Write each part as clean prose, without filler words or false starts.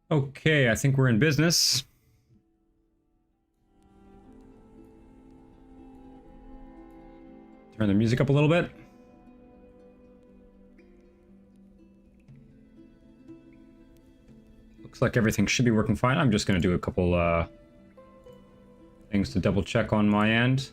Okay, I think we're in business. Turn the music up a little bit. Looks like everything should be working fine. I'm just going to do a couple things to double check on my end.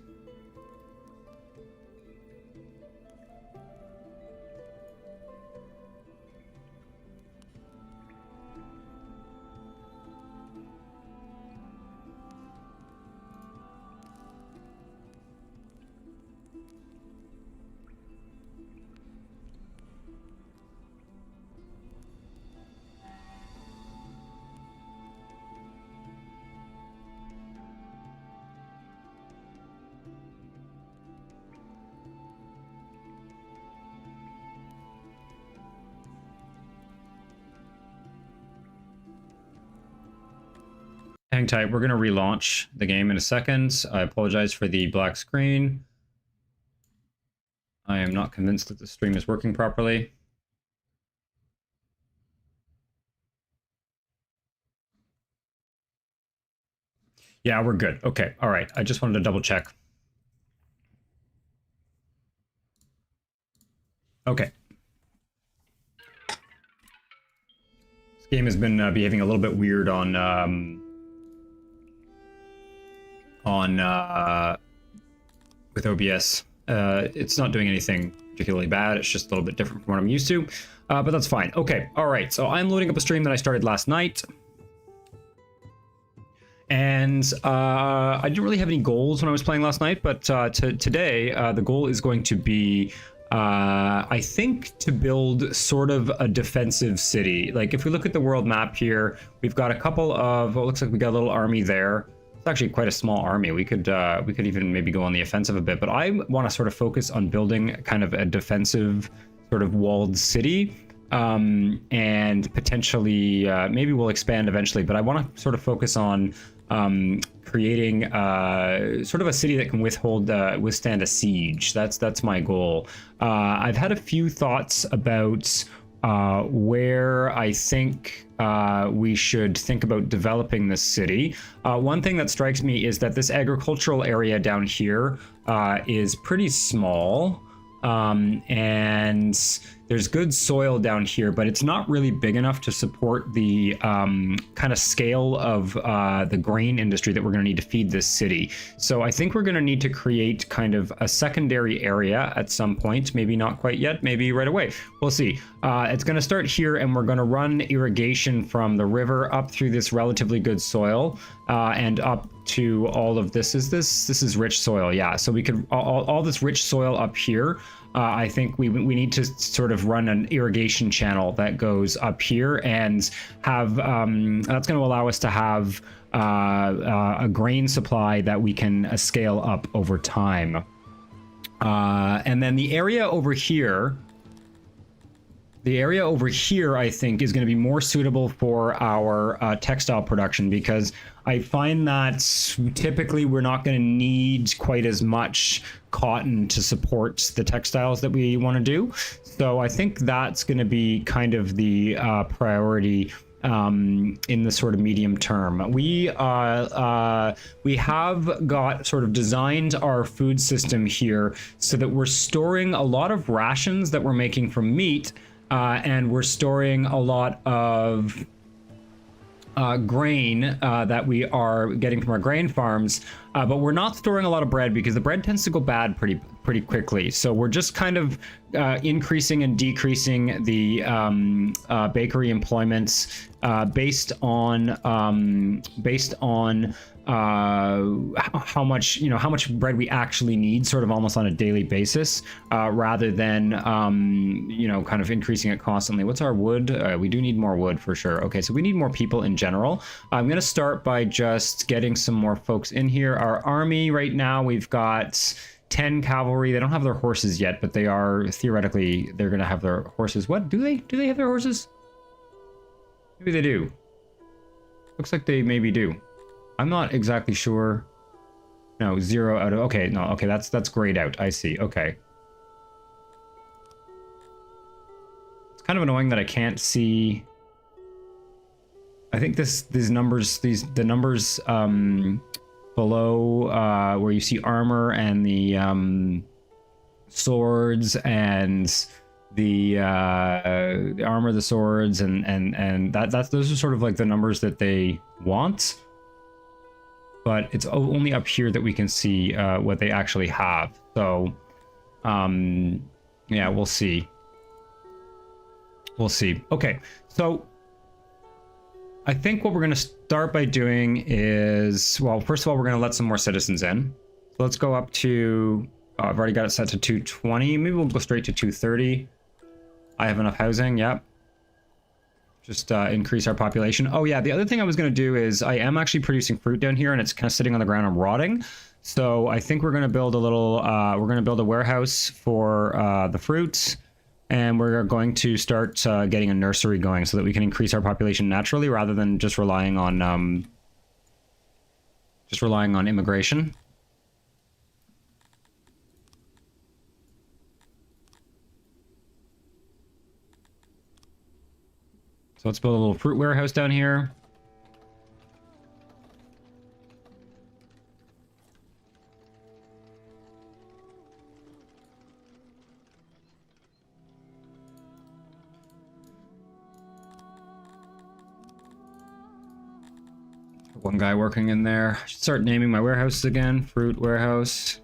Hang tight, we're going to relaunch the game in a second. I apologize for the black screen. I am not convinced that the stream is working properly. Yeah, we're good. Okay, all right. I just wanted to double check. Okay. This game has been behaving a little bit weird on with OBS. It's not doing anything particularly bad. It's just a little bit different from what I'm used to, but that's fine. Okay, all right. So I'm loading up a stream that I started last night. And I didn't really have any goals when I was playing last night, but today the goal is going to be, I think, to build sort of a defensive city. Like if we look at the world map here, we've got a couple of, well, it looks like we got a little army there. It's actually quite a small army. We could even maybe go on the offensive a bit, but I want to sort of focus on building kind of a defensive sort of walled city. And potentially, maybe we'll expand eventually, but I want to sort of focus on creating sort of a city that can withstand a siege. That's my goal. I've had a few thoughts about where I think we should think about developing this city. One thing that strikes me is that this agricultural area down here is pretty small. And there's good soil down here, but it's not really big enough to support the kind of scale of the grain industry that we're going to need to feed this city. So I think we're going to need to create kind of a secondary area at some point, maybe not quite yet, maybe right away. We'll see. It's going to start here, and we're going to run irrigation from the river up through this relatively good soil and up to all of this. This is rich soil, yeah. So we could all this rich soil up here. I think we need to sort of run an irrigation channel that goes up here and have that's going to allow us to have a grain supply that we can scale up over time. And then the area over here, I think, is going to be more suitable for our textile production, because I find that typically we're not going to need quite as much cotton to support the textiles that we want to do. So I think that's going to be kind of the priority in the sort of medium term. We have got sort of designed our food system here so that we're storing a lot of rations that we're making from meat, and we're storing a lot of grain that we are getting from our grain farms, but we're not storing a lot of bread because the bread tends to go bad pretty quickly. So we're just kind of increasing and decreasing the bakery employments based on how much bread we actually need, sort of almost on a daily basis, rather than kind of increasing it constantly. What's our wood? We do need more wood for sure. Okay, so we need more people in general. I'm going to start by just getting some more folks in here. Our army right now, we've got 10 cavalry. They don't have their horses yet, but they are theoretically, they're going to have their horses. What do they have their horses? Maybe they do. Looks like they maybe do. I'm not exactly sure. No, 0 out of, okay, no, okay, that's grayed out. I see. Okay. It's kind of annoying that I can't see. I think the numbers below where you see armor and the swords and the armor, the swords, and those are sort of like the numbers that they want. But it's only up here that we can see what they actually have. So, yeah, we'll see. We'll see. Okay, so I think what we're going to start by doing is, well, first of all, we're going to let some more citizens in. So let's go up to, I've already got it set to 220. Maybe we'll go straight to 230. I have enough housing. Yep. Just increase our population. Oh yeah, the other thing I was going to do is I am actually producing fruit down here and it's kind of sitting on the ground and rotting. So I think we're going to build a little, we're going to build a warehouse for the fruits. And we're going to start getting a nursery going so that we can increase our population naturally rather than just relying on immigration. So let's build a little fruit warehouse down here. One guy working in there. I should start naming my warehouses again. Fruit warehouse.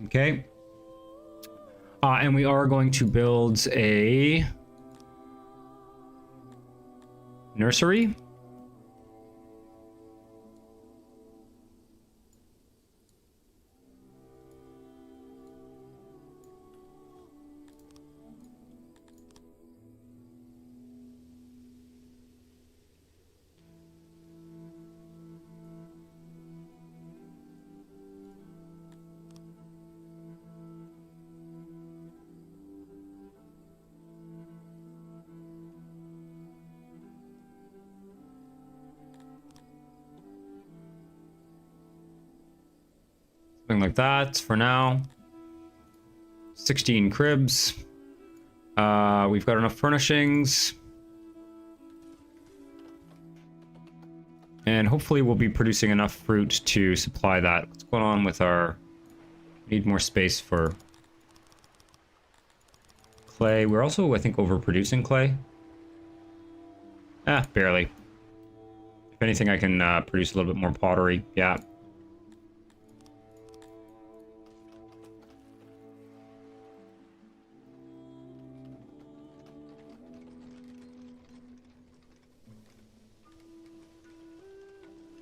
Okay. And we are going to build a nursery. Something like that for now. 16 cribs. We've got enough furnishings. And hopefully we'll be producing enough fruit to supply that. What's going on with our... Need more space for clay. We're also, I think, overproducing clay. Barely. If anything, I can produce a little bit more pottery. Yeah.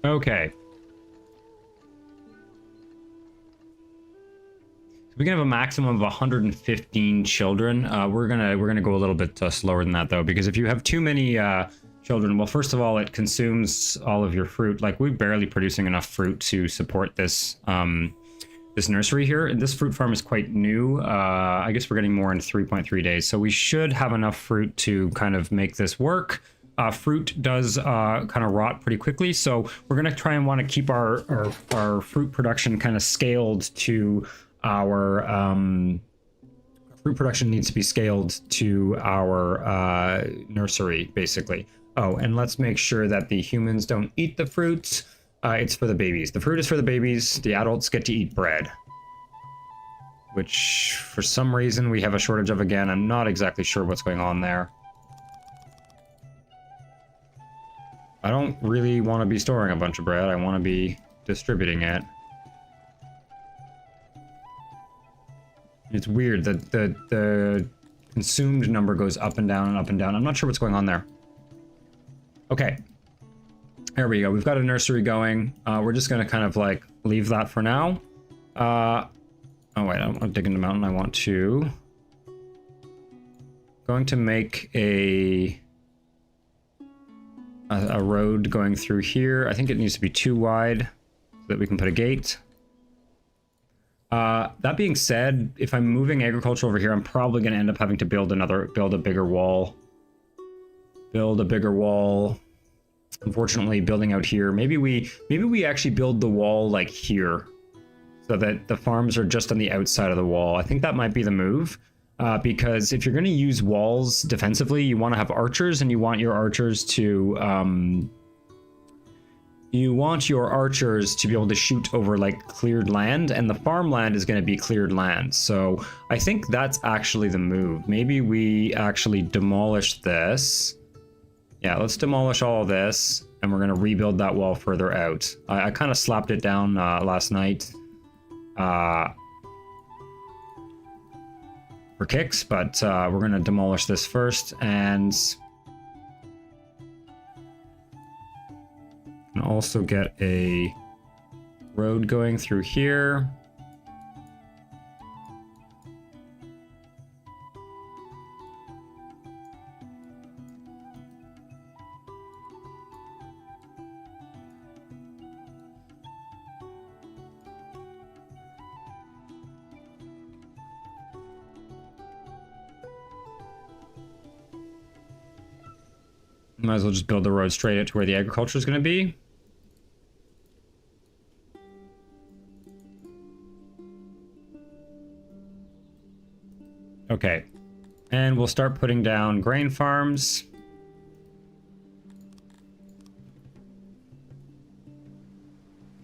Okay. We can have a maximum of 115 children. We're gonna go a little bit slower than that though, because if you have too many children, well, first of all, it consumes all of your fruit. Like we're barely producing enough fruit to support this this nursery here. And this fruit farm is quite new. I guess we're getting more in 3.3 days, so we should have enough fruit to kind of make this work. Fruit does kind of rot pretty quickly, so we're gonna try and want to keep our fruit production kind of scaled to our fruit production needs to be scaled to our nursery, basically. Oh, and let's make sure that the humans don't eat the fruit. It's for the babies. The fruit is for the babies. The adults get to eat bread, which for some reason we have a shortage of again. I'm not exactly sure what's going on there. I don't really want to be storing a bunch of bread. I want to be distributing it. It's weird that the consumed number goes up and down and up and down. I'm not sure what's going on there. Okay. There we go. We've got a nursery going. We're just going to kind of like leave that for now. Oh wait, I don't want to dig in the mountain. I want to... Going to make a road going through here. I think it needs to be too wide so that we can put a gate. That being said, if I'm moving agriculture over here, I'm probably going to end up having to build a bigger wall. Build a bigger wall. Unfortunately, building out here, maybe we actually build the wall like here, so that the farms are just on the outside of the wall. I think that might be the move. Because if you're going to use walls defensively, you want to have archers, and you want your archers to be able to shoot over like cleared land, and the farmland is going to be cleared land. So I think that's actually the move. Maybe we actually demolish this. Yeah, let's demolish all of this, and we're going to rebuild that wall further out. I kind of slapped it down last night for kicks, but we're going to demolish this first, and also get a road going through here. Might as well just build the road straight out to where the agriculture is going to be. Okay, and we'll start putting down grain farms.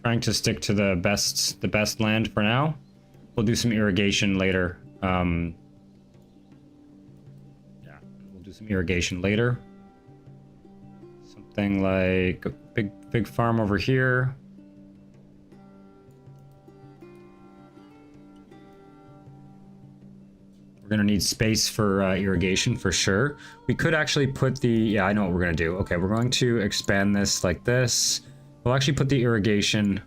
Trying to stick to the best land for now. We'll do some irrigation later. Yeah, we'll do some irrigation later. Something like a big farm over here. We're gonna need space for irrigation for sure. We could actually put the, yeah, I know what we're gonna do. Okay, we're going to expand this like this. We'll actually put the irrigation.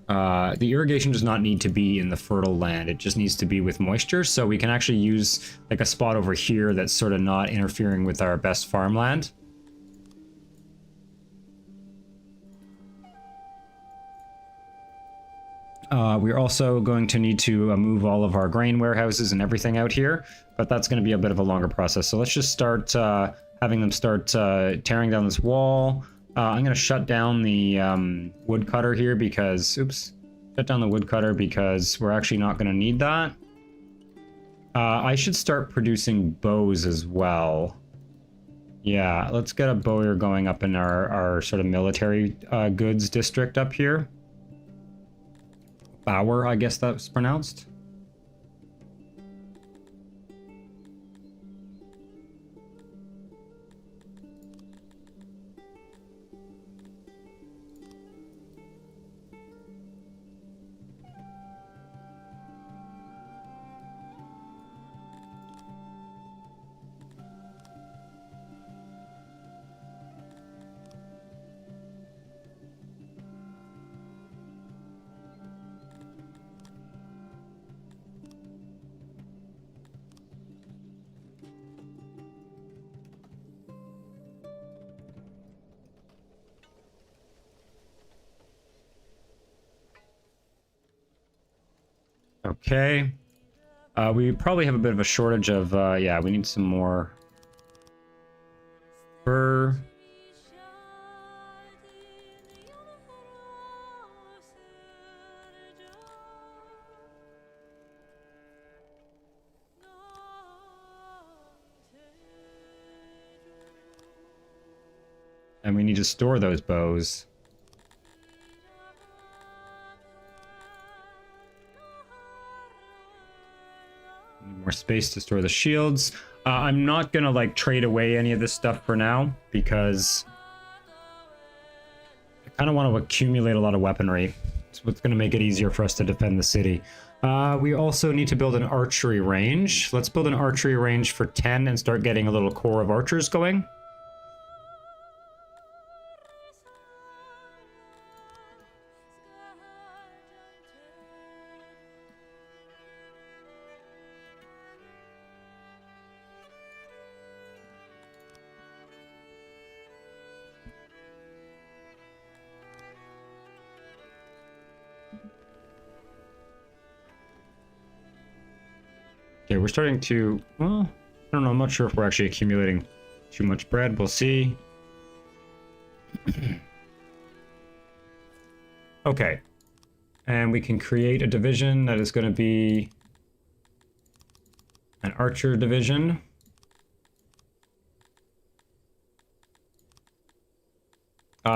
The irrigation does not need to be in the fertile land. It just needs to be with moisture. So we can actually use like a spot over here that's sort of not interfering with our best farmland. We're also going to need to move all of our grain warehouses and everything out here, but that's going to be a bit of a longer process. So let's just start having them start tearing down this wall. I'm going to shut down the woodcutter here because, oops, shut down the woodcutter because we're actually not going to need that. I should start producing bows as well. Yeah, let's get a bowyer going up in our sort of military goods district up here. Bower, I guess that's pronounced. Okay. We probably have a bit of a shortage of, yeah, we need some more fur. And we need to store those bows. More space to store the shields. I'm not gonna like trade away any of this stuff for now because I kind of want to accumulate a lot of weaponry. It's what's gonna make it easier for us to defend the city. We also need to build an archery range. Let's build an archery range for 10 and start getting a little core of archers going. Okay, we're starting to, well, I don't know, I'm not sure if we're actually accumulating too much bread. We'll see. Okay. And we can create a division that is going to be An archer division.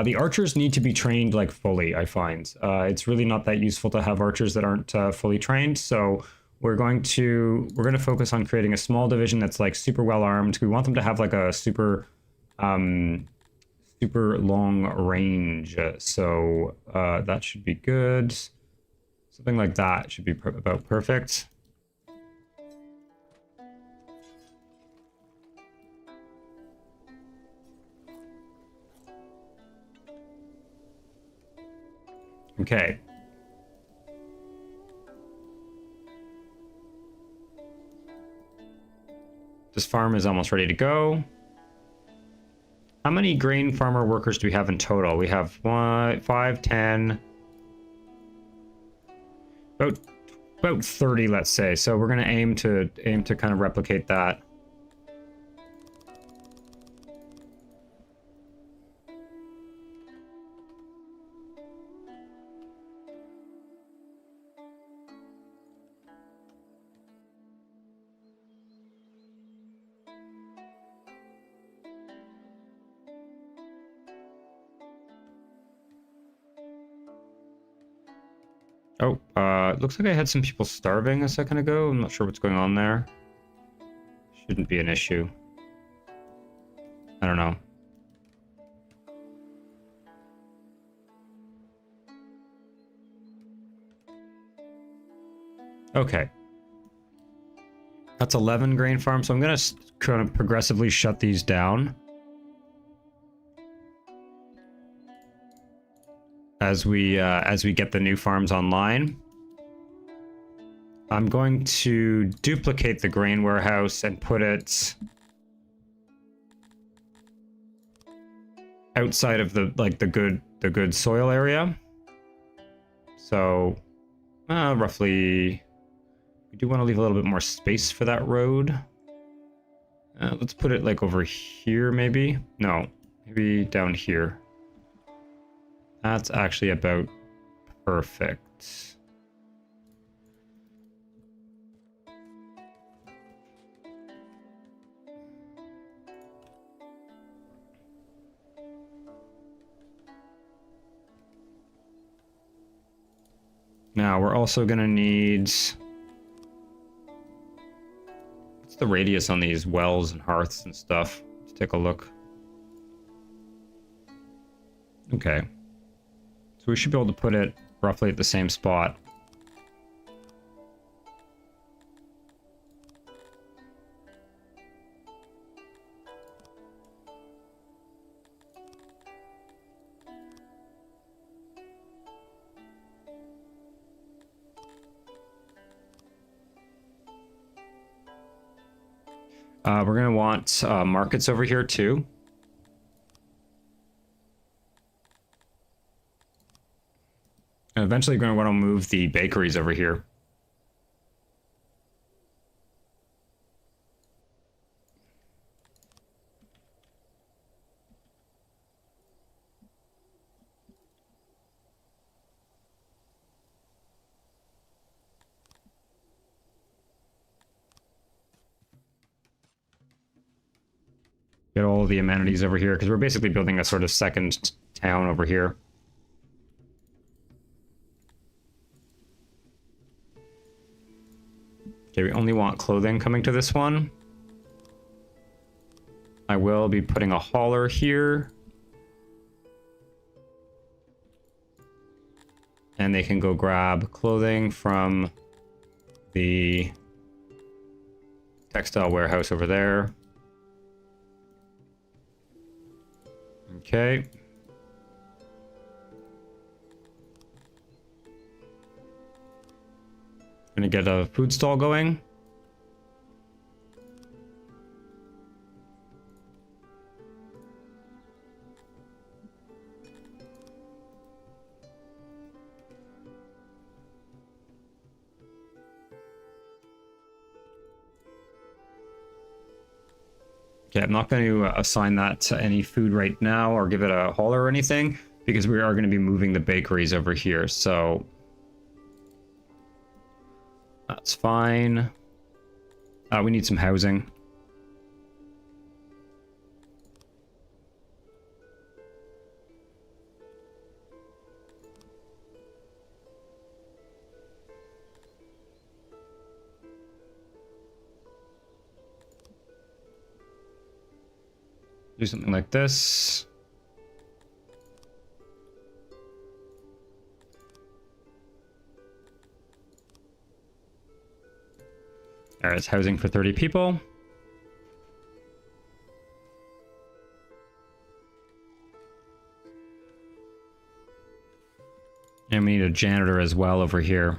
The archers need to be trained like fully, I find. It's really not that useful to have archers that aren't fully trained, so we're going to focus on creating a small division that's like super well armed. We want them to have like a super super long range, so that should be good. Something like that should be about perfect. Okay. This farm is almost ready to go. How many grain farmer workers do we have in total? We have 5, 10, about 30, let's say. So we're going to aim to kind of replicate that. Oh, it looks like I had some people starving a second ago. I'm not sure what's going on there. Shouldn't be an issue. I don't know. Okay. That's 11 grain farms, so I'm going to kind of progressively shut these down as we get the new farms online. I'm going to duplicate the grain warehouse and put it outside of the good soil area. So roughly, we do want to leave a little bit more space for that road. Let's put it like over here, maybe. No, maybe down here. That's actually about perfect. Now we're also going to need... What's the radius on these wells and hearths and stuff? Let's take a look. Okay. So we should be able to put it roughly at the same spot. We're going to want markets over here too. And eventually going to want to move the bakeries over here. Get all the amenities over here, because we're basically building a sort of second town over here. Okay, we only want clothing coming to this one. I will be putting a hauler here. And they can go grab clothing from the textile warehouse over there. Okay. Gonna get a food stall going. Okay, I'm not going to assign that to any food right now or give it a hauler or anything, because we are going to be moving the bakeries over here, so that's fine. We need some housing. Do something like this. There is housing for 30 people. And we need a janitor as well over here.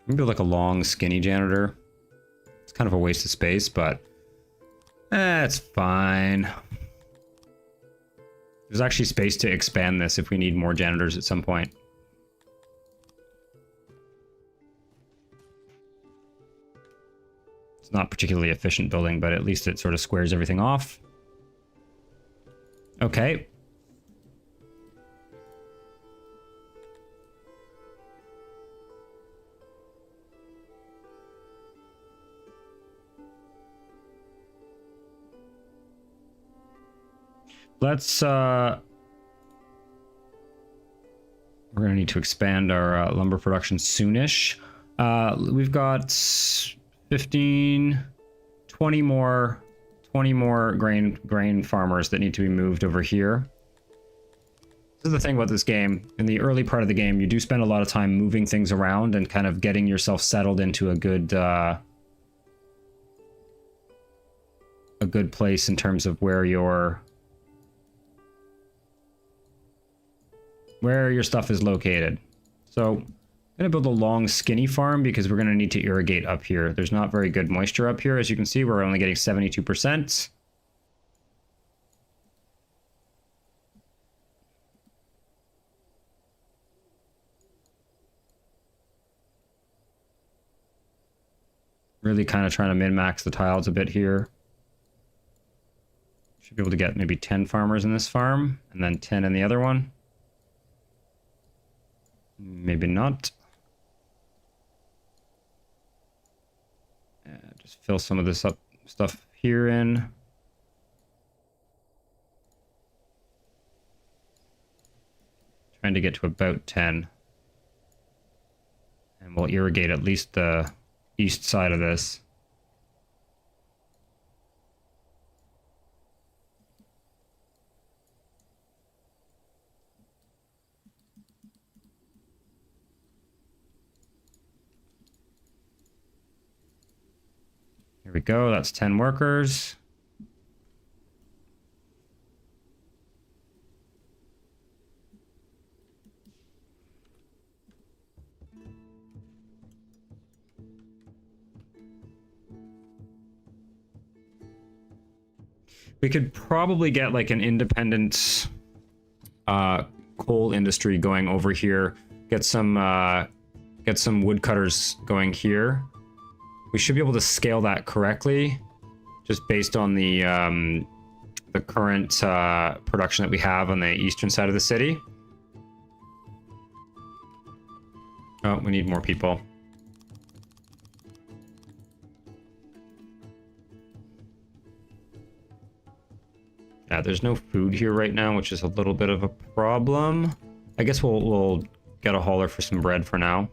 Maybe like a long, skinny janitor. It's kind of a waste of space, but it's fine. There's actually space to expand this if we need more janitors at some point. It's not particularly efficient building, but at least it sort of squares everything off. Okay. Let's, we're going to need to expand our lumber production soonish. We've got 15, 20 more grain farmers that need to be moved over here. This is the thing about this game. In the early part of the game, you do spend a lot of time moving things around and kind of getting yourself settled into a good place in terms of where your stuff is located. So I'm going to build a long, skinny farm because we're going to need to irrigate up here. There's not very good moisture up here. As you can see, we're only getting 72%. Really kind of trying to min-max the tiles a bit here. Should be able to get maybe 10 farmers in this farm and then 10 in the other one. Maybe not. Just fill some of this stuff here in. Trying to get to about 10. And we'll irrigate at least the east side of this. Here we go, that's 10 workers. We could probably get like an independent coal industry going over here. Get some woodcutters going here. We should be able to scale that correctly, just based on the current production that we have on the eastern side of the city. Oh, we need more people. Yeah, there's no food here right now, which is a little bit of a problem. I guess we'll get a hauler for some bread for now.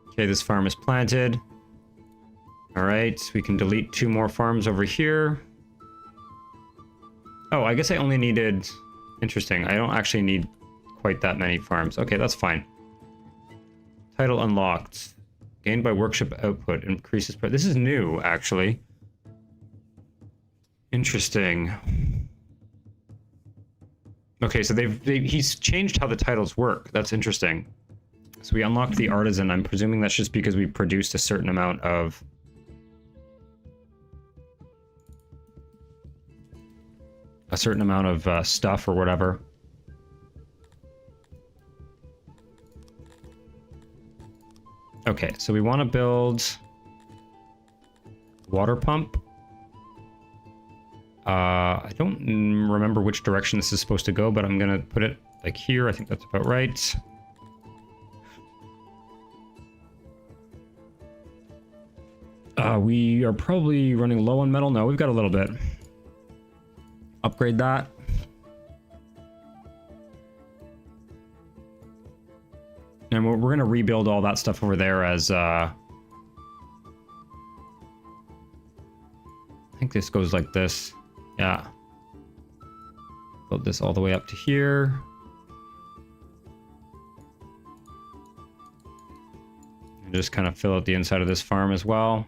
Okay, this farm is planted. All right, we can delete 2 more farms over here. Oh, I guess I only needed... Interesting, I don't actually need quite that many farms. Okay, that's fine. Title unlocked. Gained by workshop output. Increases... This is new, actually. Interesting. Okay, so he's changed how the titles work. That's interesting. So we unlocked the artisan. I'm presuming that's just because we produced a certain amount of... stuff or whatever. Okay, so we want to build water pump. I don't remember which direction this is supposed to go, but I'm gonna put it like here. I think that's about right. We are probably running low on metal. No, we've got a little bit. Upgrade that. And we're going to rebuild all that stuff over there as... I think this goes like this. Yeah. Build this all the way up to here. And just kind of fill out the inside of this farm as well.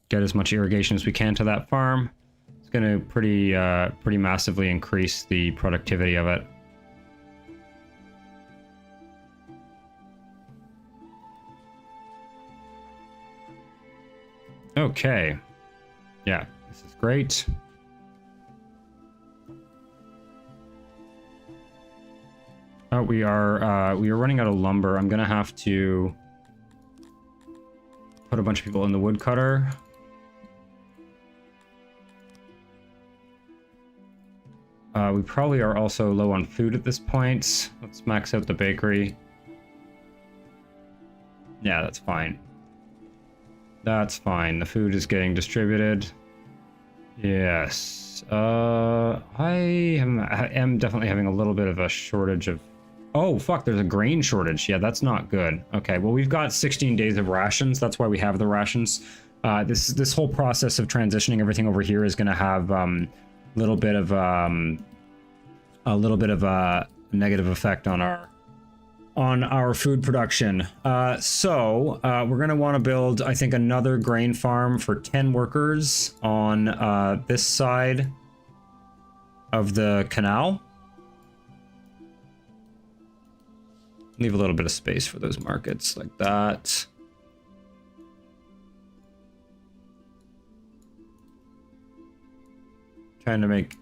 Get as much irrigation as we can to that farm. It's going to pretty massively increase the productivity of it. Okay. Yeah, this is great. Oh, we are running out of lumber. I'm gonna have to put a bunch of people in the woodcutter. We probably are also low on food at this point. Let's max out the bakery. Yeah, that's fine. That's fine. The food is getting distributed. Yes. I am definitely having a little bit of a shortage of... Oh, fuck, there's a grain shortage. Yeah, that's not good. Okay, well, we've got 16 days of rations. That's why we have the rations. This whole process of transitioning everything over here is going to have a little bit of a negative effect on our food production. So we're going to want to build, I think, another grain farm for 10 workers on this side of the canal. Leave a little bit of space for those markets like that. Trying to make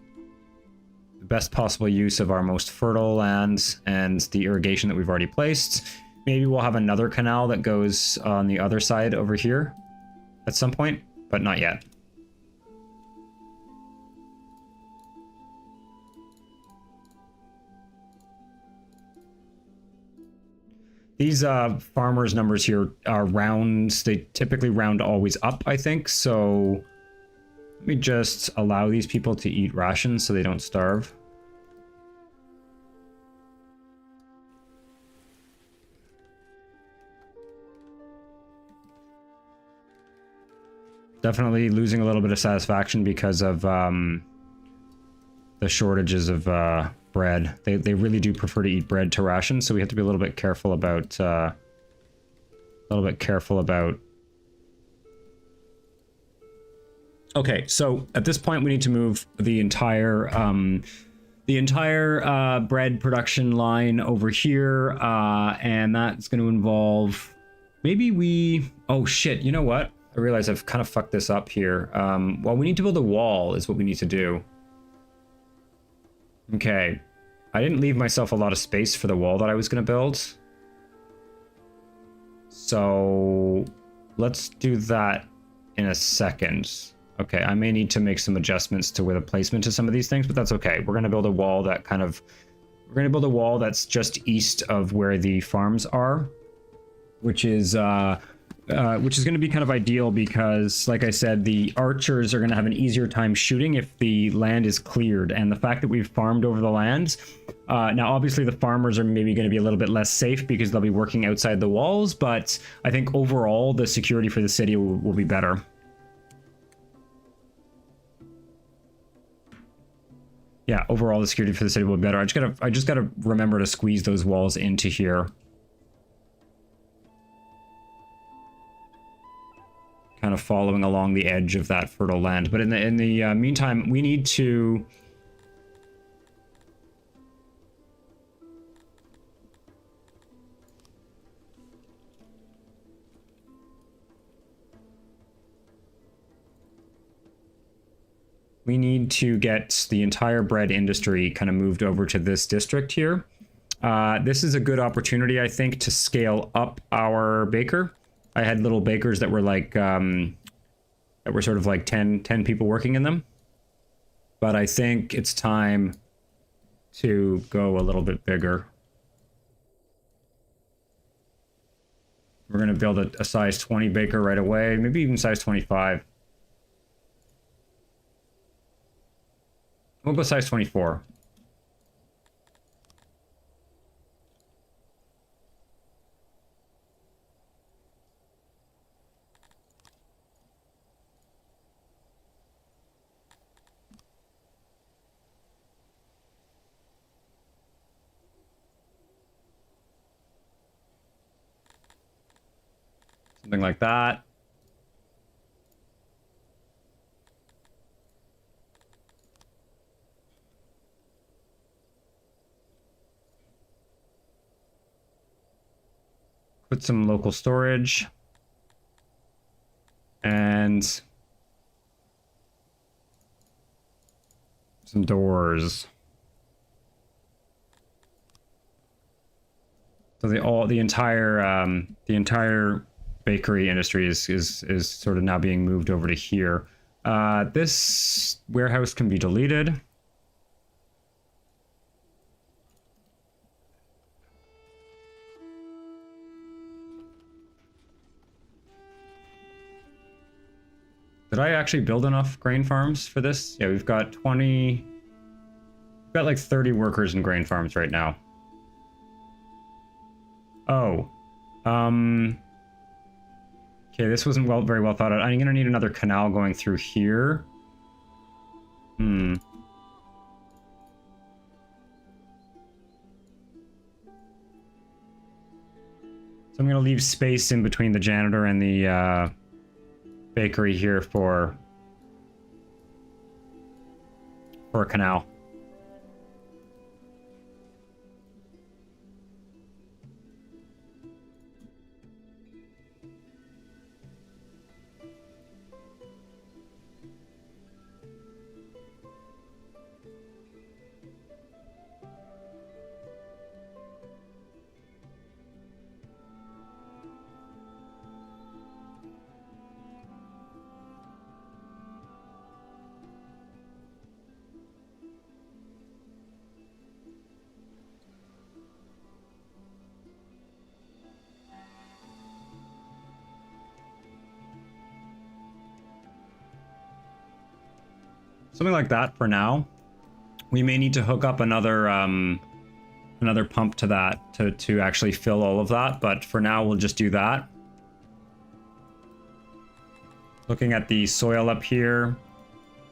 the best possible use of our most fertile lands and the irrigation that we've already placed. Maybe we'll have another canal that goes on the other side over here at some point, but not yet. These farmers' numbers here are rounds. They typically round always up, I think. So let me just allow these people to eat rations so they don't starve. Definitely losing a little bit of satisfaction because of the shortages of bread. They really do prefer to eat bread to rations, so we have to be a little bit careful about Okay, so at this point we need to move the entire bread production line over here, and that's going to involve oh shit, you know what? I realize I've kind of fucked this up here. Well, we need to build a wall is what we need to do. Okay, I didn't leave myself a lot of space for the wall that I was going to build. So let's do that in a second. Okay, I may need to make some adjustments to where the placement to some of these things, but that's okay. We're going to build a wall that we're going to build a wall that's just east of where the farms are, which is going to be kind of ideal because, like I said, the archers are going to have an easier time shooting if the land is cleared. And the fact that we've farmed over the lands, now obviously the farmers are maybe going to be a little bit less safe because they'll be working outside the walls, but I think overall the security for the city will be better. Yeah, overall the security for the city will be better. I just gotta remember to squeeze those walls into here. Kind of following along the edge of that fertile land. But in the meantime, we need to get the entire bread industry kind of moved over to this district here. This is a good opportunity, I think, to scale up our baker. I had little bakers that were like that we're sort of like 10 people working in them. But I think it's time to go a little bit bigger. We're going to build a size 20 baker right away, maybe even size 25. We'll go size 24. Something like that. Put some local storage. And some doors. So the entire bakery industry is sort of now being moved over to here. This warehouse can be deleted. Did I actually build enough grain farms for this? Yeah, we've got 20... We've got like 30 workers in grain farms right now. Oh. Okay, this wasn't very well thought out. I'm gonna need another canal going through here. So I'm gonna leave space in between the janitor and the bakery here for a canal. Something like that for now. We may need to hook up another pump to that to actually fill all of that, but for now we'll just do that. Looking at the soil up here,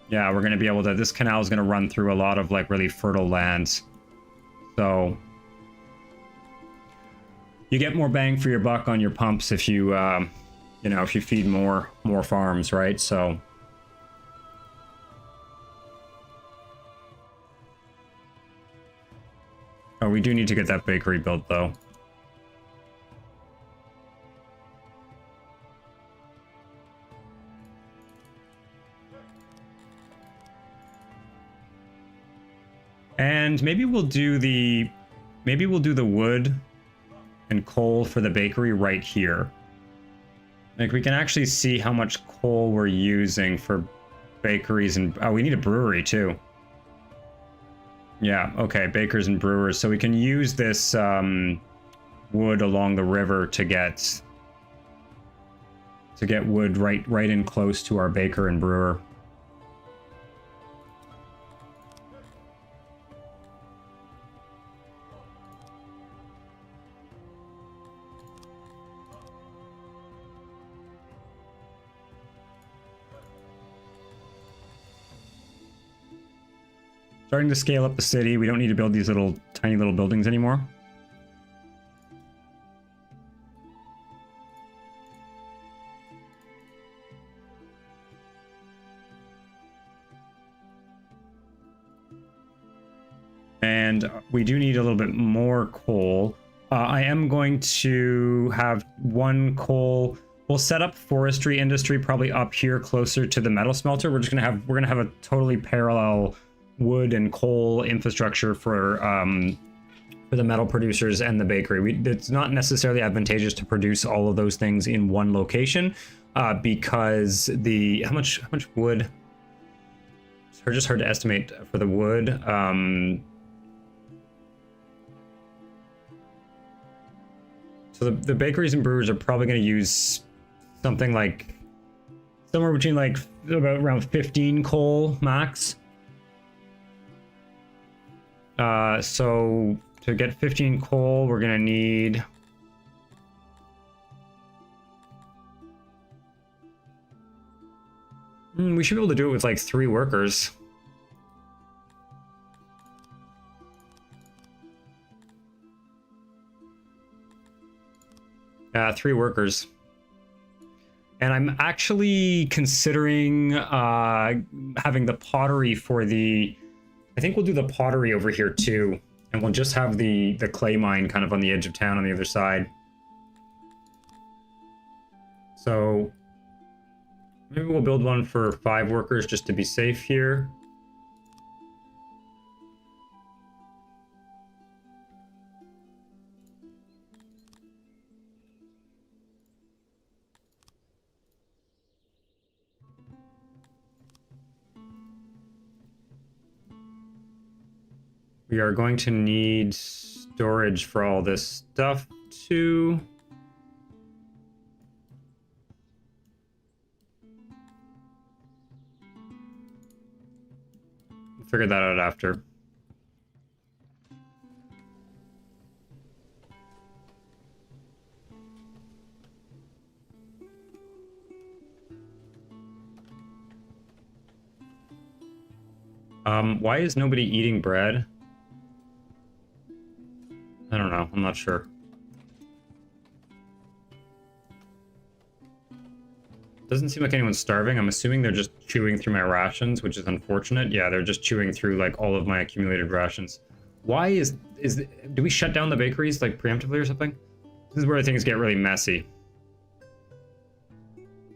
yeah, we're gonna be able to, this canal is gonna run through a lot of like really fertile lands. So you get more bang for your buck on your pumps if you you know, if you feed more farms, right? So oh, we do need to get that bakery built, though. And maybe we'll do the wood and coal for the bakery right here. Like, we can actually see how much coal we're using for bakeries, and oh, we need a brewery too. Yeah, okay, bakers and brewers. So we can use this wood along the river to get wood right in close to our baker and brewer. Starting to scale up the city. We don't need to build these tiny little buildings anymore. And we do need a little bit more coal. I am going to have one coal. We'll set up forestry industry probably up here closer to the metal smelter. We're gonna have a totally parallel wood and coal infrastructure for the metal producers and the bakery. It's not necessarily advantageous to produce all of those things in one location, because the how much wood? It's just hard to estimate for the wood. So the bakeries and brewers are probably going to use something like somewhere between like about around 15 coal max. So to get 15 coal, we're going to need we should be able to do it with like 3 workers. 3 workers. And I'm actually considering having the pottery for the... I think we'll do the pottery over here too. And we'll just have the clay mine kind of on the edge of town on the other side. So maybe we'll build one for 5 workers just to be safe here. We are going to need storage for all this stuff too. We'll figure that out after. Why is nobody eating bread? I don't know. I'm not sure. Doesn't seem like anyone's starving. I'm assuming they're just chewing through my rations, which is unfortunate. Yeah, they're just chewing through like all of my accumulated rations. Why do we shut down the bakeries like preemptively or something? This is where things get really messy.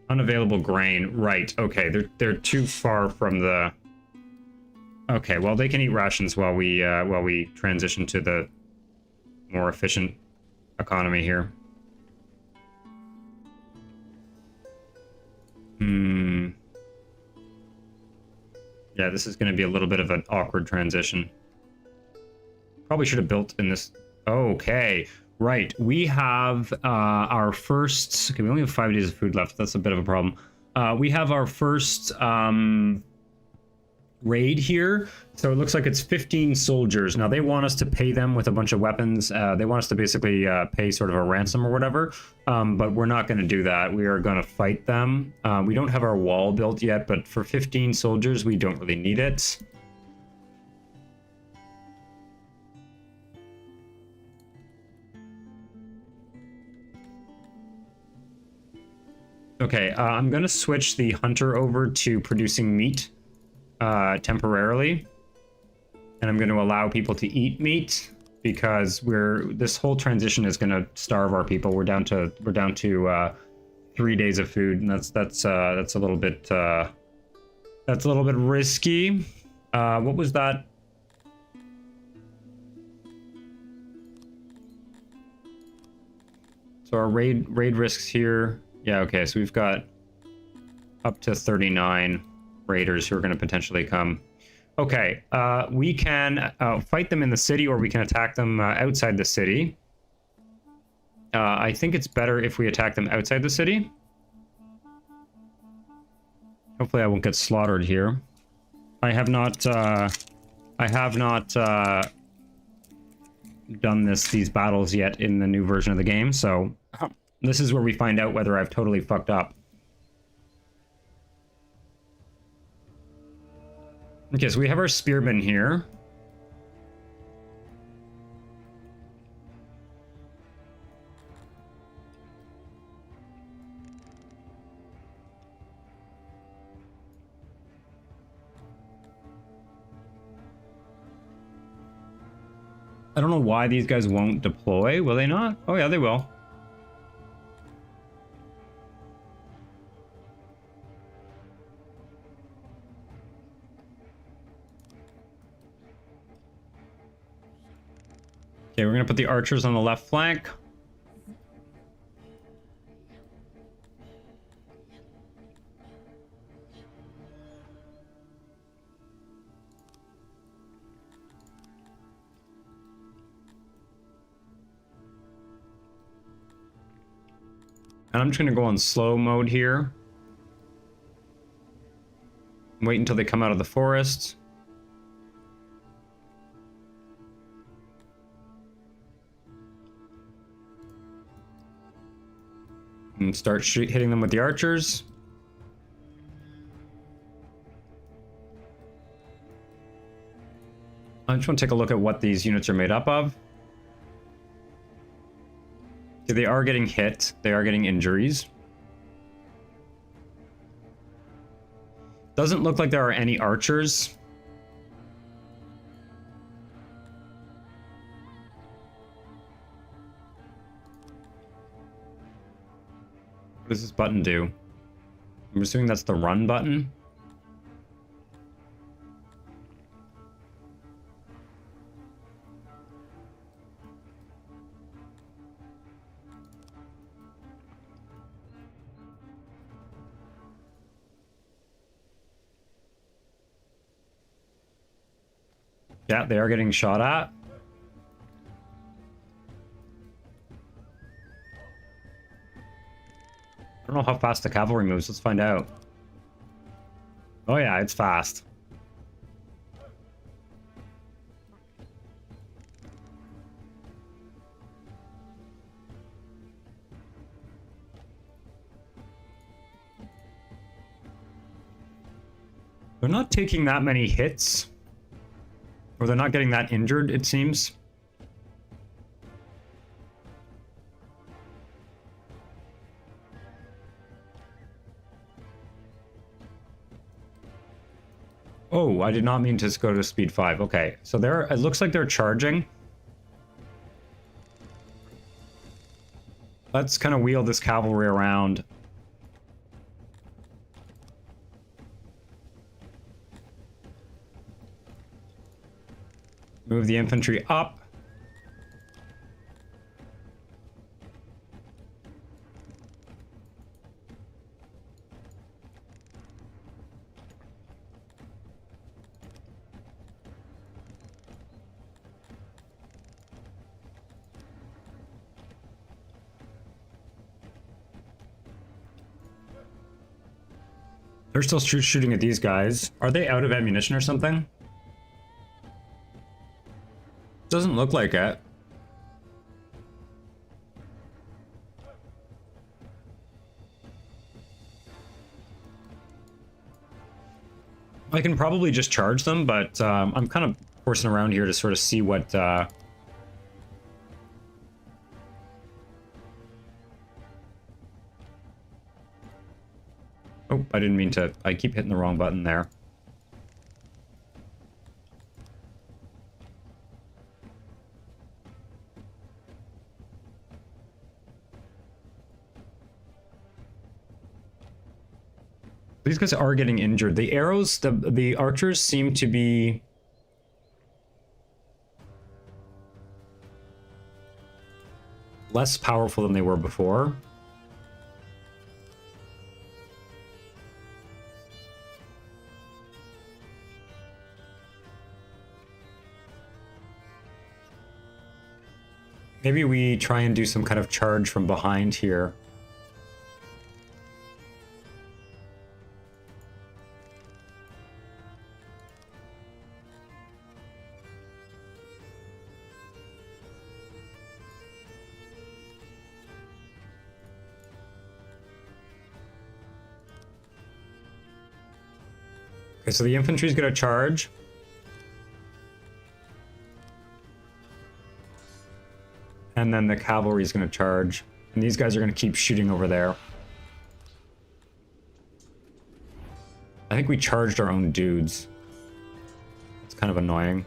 Unavailable grain. Right. Okay. They're too far from the... Okay. Well, they can eat rations while we transition to the more efficient economy here. Yeah, this is going to be a little bit of an awkward transition. Probably should have built in this. Okay, right. We have our first... Okay, we only have 5 days of food left. That's a bit of a problem. We have our first raid here. So it looks like it's 15 soldiers. Now they want us to pay them with a bunch of weapons. They want us to basically pay sort of a ransom or whatever. But we're not going to do that. We are going to fight them. We don't have our wall built yet, but for 15 soldiers, we don't really need it. Okay, I'm going to switch the hunter over to producing meat temporarily. And I'm going to allow people to eat meat because this whole transition is going to starve our people. We're down to 3 days of food, and that's a little bit risky. What was that? So our raid risks here. Yeah, okay, so we've got up to 39 raiders who are going to potentially come. Okay, we can fight them in the city, or we can attack them outside the city. I think it's better if we attack them outside the city. Hopefully I won't get slaughtered here. I have not done these battles yet in the new version of the game, so this is where we find out whether I've totally fucked up. Okay, so we have our spearmen here. I don't know why these guys won't deploy. Will they not? Oh yeah, they will. Okay, we're gonna put the archers on the left flank. And I'm just going to go on slow mode here. Wait until they come out of the forest. And start hitting them with the archers. I just want to take a look at what these units are made up of. See, they are getting hit. They are getting injuries. Doesn't look like there are any archers. What does this button do? I'm assuming that's the run button. Yeah, they are getting shot at. I don't know how fast the cavalry moves. Let's find out. Oh yeah, it's fast. They're not taking that many hits. Or they're not getting that injured, it seems. Oh, I did not mean to go to speed 5. Okay, so it looks like they're charging. Let's kind of wheel this cavalry around. Move the infantry up. They're still shooting at these guys. Are they out of ammunition or something? Doesn't look like it. I can probably just charge them, but I'm kind of forcing around here to sort of see what... Oh, I didn't mean to... I keep hitting the wrong button there. These guys are getting injured. The arrows, the archers seem to be... less powerful than they were before. Maybe we try and do some kind of charge from behind here. Okay, so the infantry's gonna charge. And then the cavalry's gonna charge. And these guys are gonna keep shooting over there. I think we charged our own dudes. It's kind of annoying.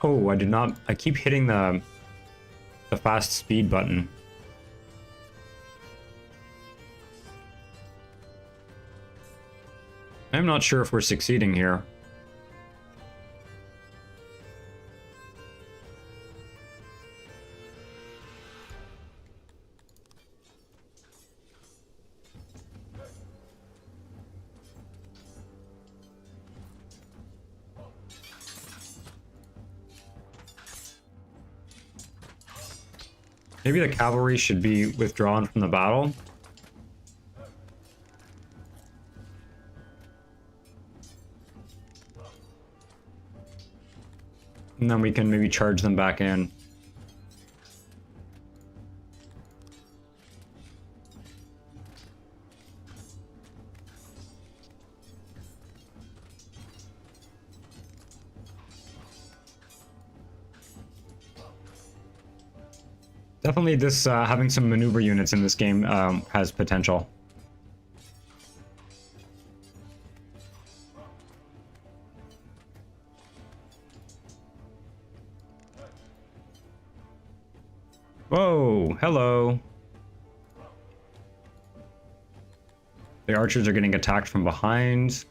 Oh, I did not... I keep hitting the fast speed button. I'm not sure if we're succeeding here. Maybe the cavalry should be withdrawn from the battle. And then we can maybe charge them back in. Definitely this, having some maneuver units in this game has potential. Whoa, hello. The archers are getting attacked from behind.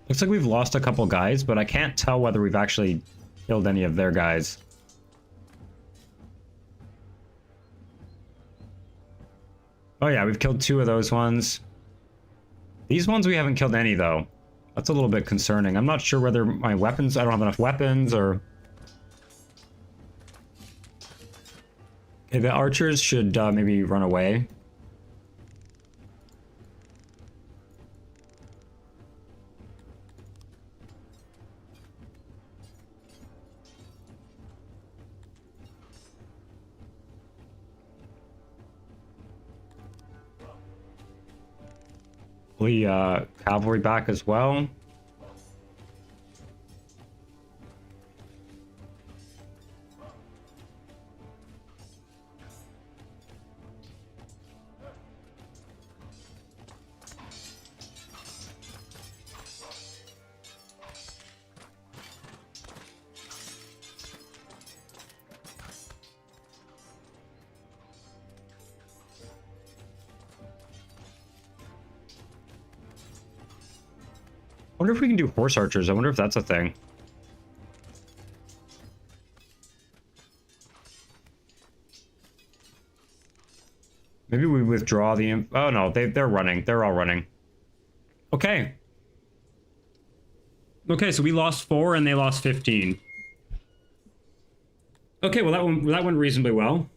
Looks like we've lost a couple guys, but I can't tell whether we've actually killed any of their guys. Oh yeah, we've killed 2 of those ones. These ones we haven't killed any, though. That's a little bit concerning. I'm not sure whether my weapons... I don't have enough weapons, or... Okay, the archers should maybe run away. Cavalry back as well. I wonder if we can do horse archers. I wonder if that's a thing. Maybe we withdraw the... Oh no, they're running. They're all running. Okay. Okay, so we lost 4 and they lost 15. Okay, well that went reasonably well.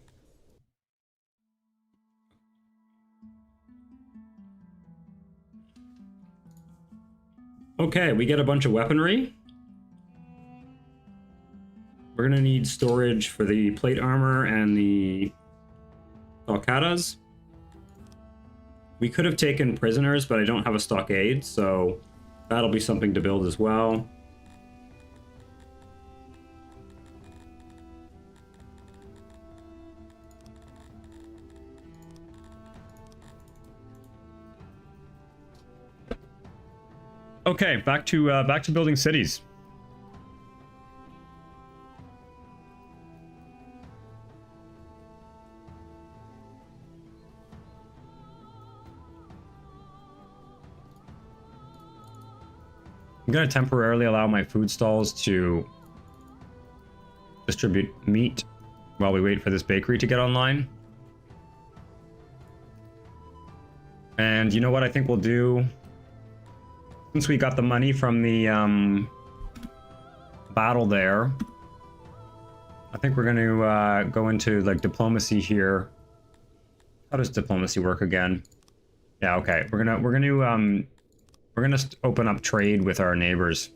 Okay, we get a bunch of weaponry. We're gonna need storage for the plate armor and the Alcatas. We could have taken prisoners, but I don't have a stockade, so that'll be something to build as well. Okay, back to building cities. I'm going to temporarily allow my food stalls to distribute meat while we wait for this bakery to get online. And you know what I think we'll do? Since we got the money from the battle there, I think we're going to go into like diplomacy here. How does diplomacy work again? Yeah, okay. We're gonna open up trade with our neighbors.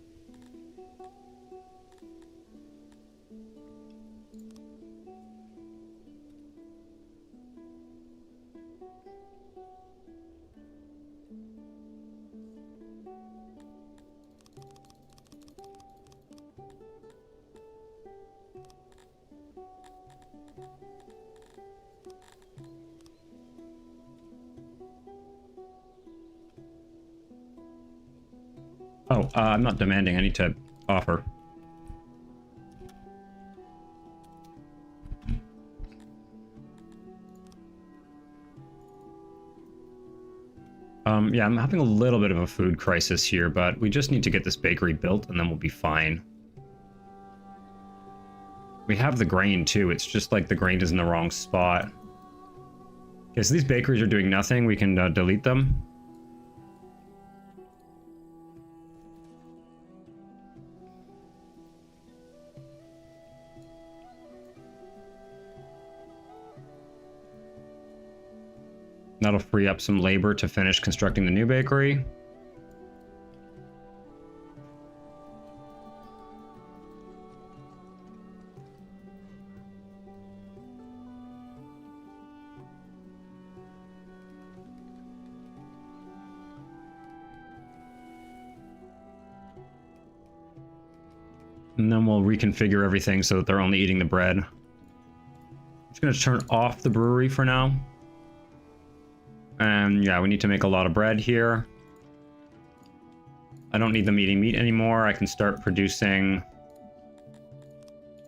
Oh, I'm not demanding. I need to offer. Yeah, I'm having a little bit of a food crisis here, but we just need to get this bakery built and then we'll be fine. We have the grain too. It's just like the grain is in the wrong spot. Okay, so these bakeries are doing nothing. We can delete them. That'll free up some labor to finish constructing the new bakery. And then we'll reconfigure everything so that they're only eating the bread. I'm just going to turn off the brewery for now. And yeah, we need to make a lot of bread here. I don't need them eating meat anymore. I can start producing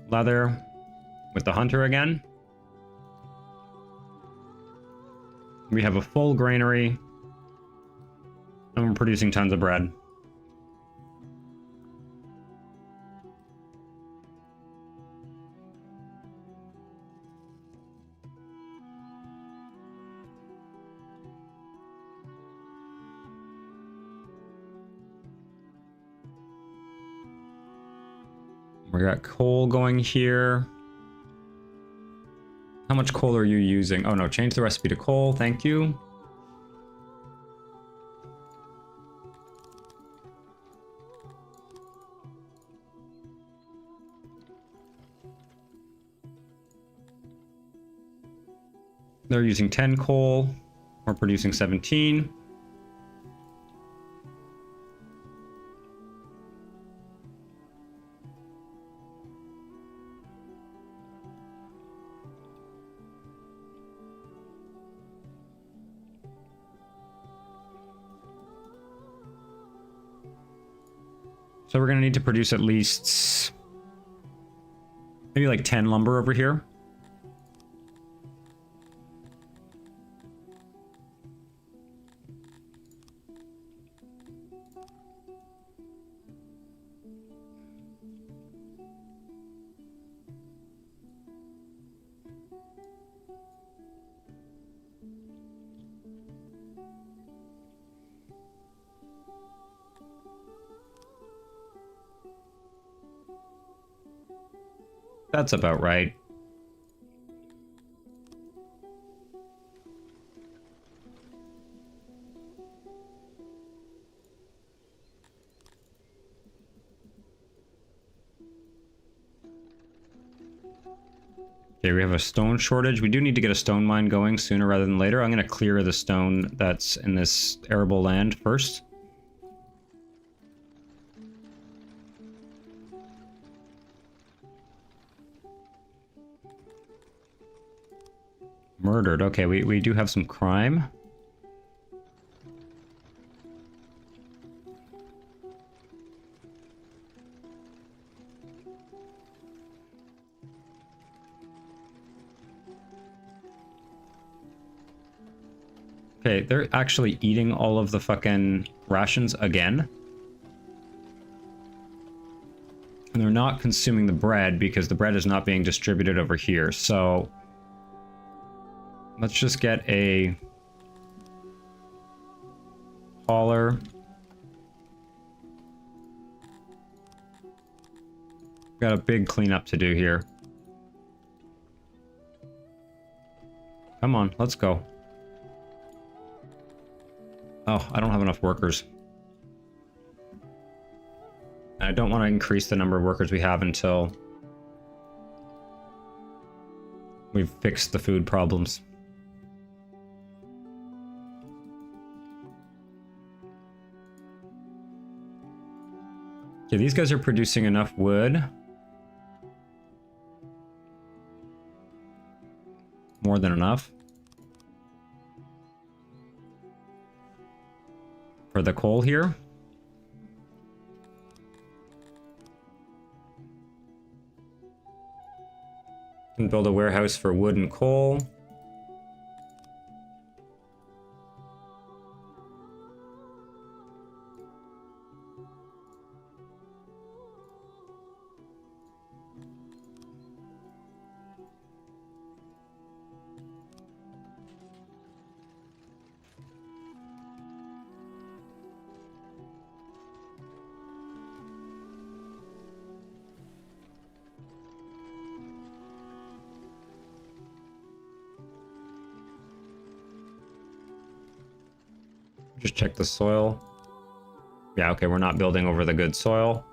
leather with the hunter again. We have a full granary. And we're producing tons of bread. We got coal going here. How much coal are you using? Oh no, change the recipe to coal, thank you. They're using 10 coal. We're producing 17. So we're going to need to produce at least maybe like 10 lumber over here. That's about right. Okay, we have a stone shortage. We do need to get a stone mine going sooner rather than later. I'm going to clear the stone that's in this arable land first. Murdered. Okay, we do have some crime. Okay, they're actually eating all of the fucking rations again. And they're not consuming the bread because the bread is not being distributed over here. So let's just get a hauler. Got a big cleanup to do here. Come on, let's go. Oh, I don't have enough workers. I don't want to increase the number of workers we have until we've fixed the food problems. Okay, these guys are producing enough wood. More than enough. For the coal here. And build a warehouse for wood and coal. Just check the soil. Yeah, okay, we're not building over the good soil.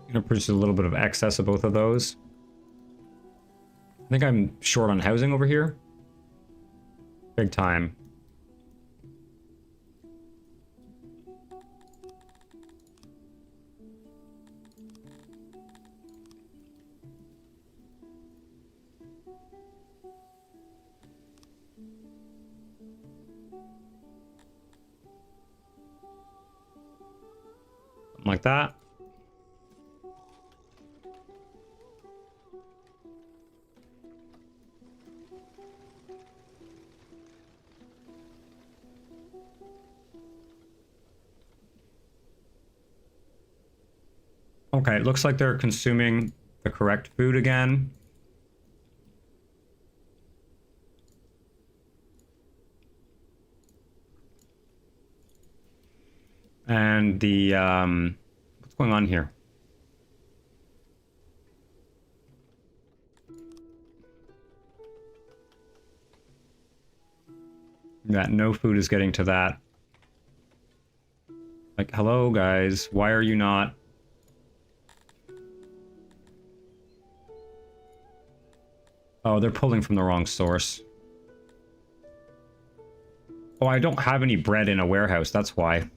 I'm gonna produce a little bit of excess of both of those. I think I'm short on housing over here. Big time. Something like that. Okay, it looks like they're consuming the correct food again. And the, what's going on here? That no food is getting to that. Like, hello guys, why are you not? Oh, they're pulling from the wrong source. Oh, I don't have any bread in a warehouse, that's why.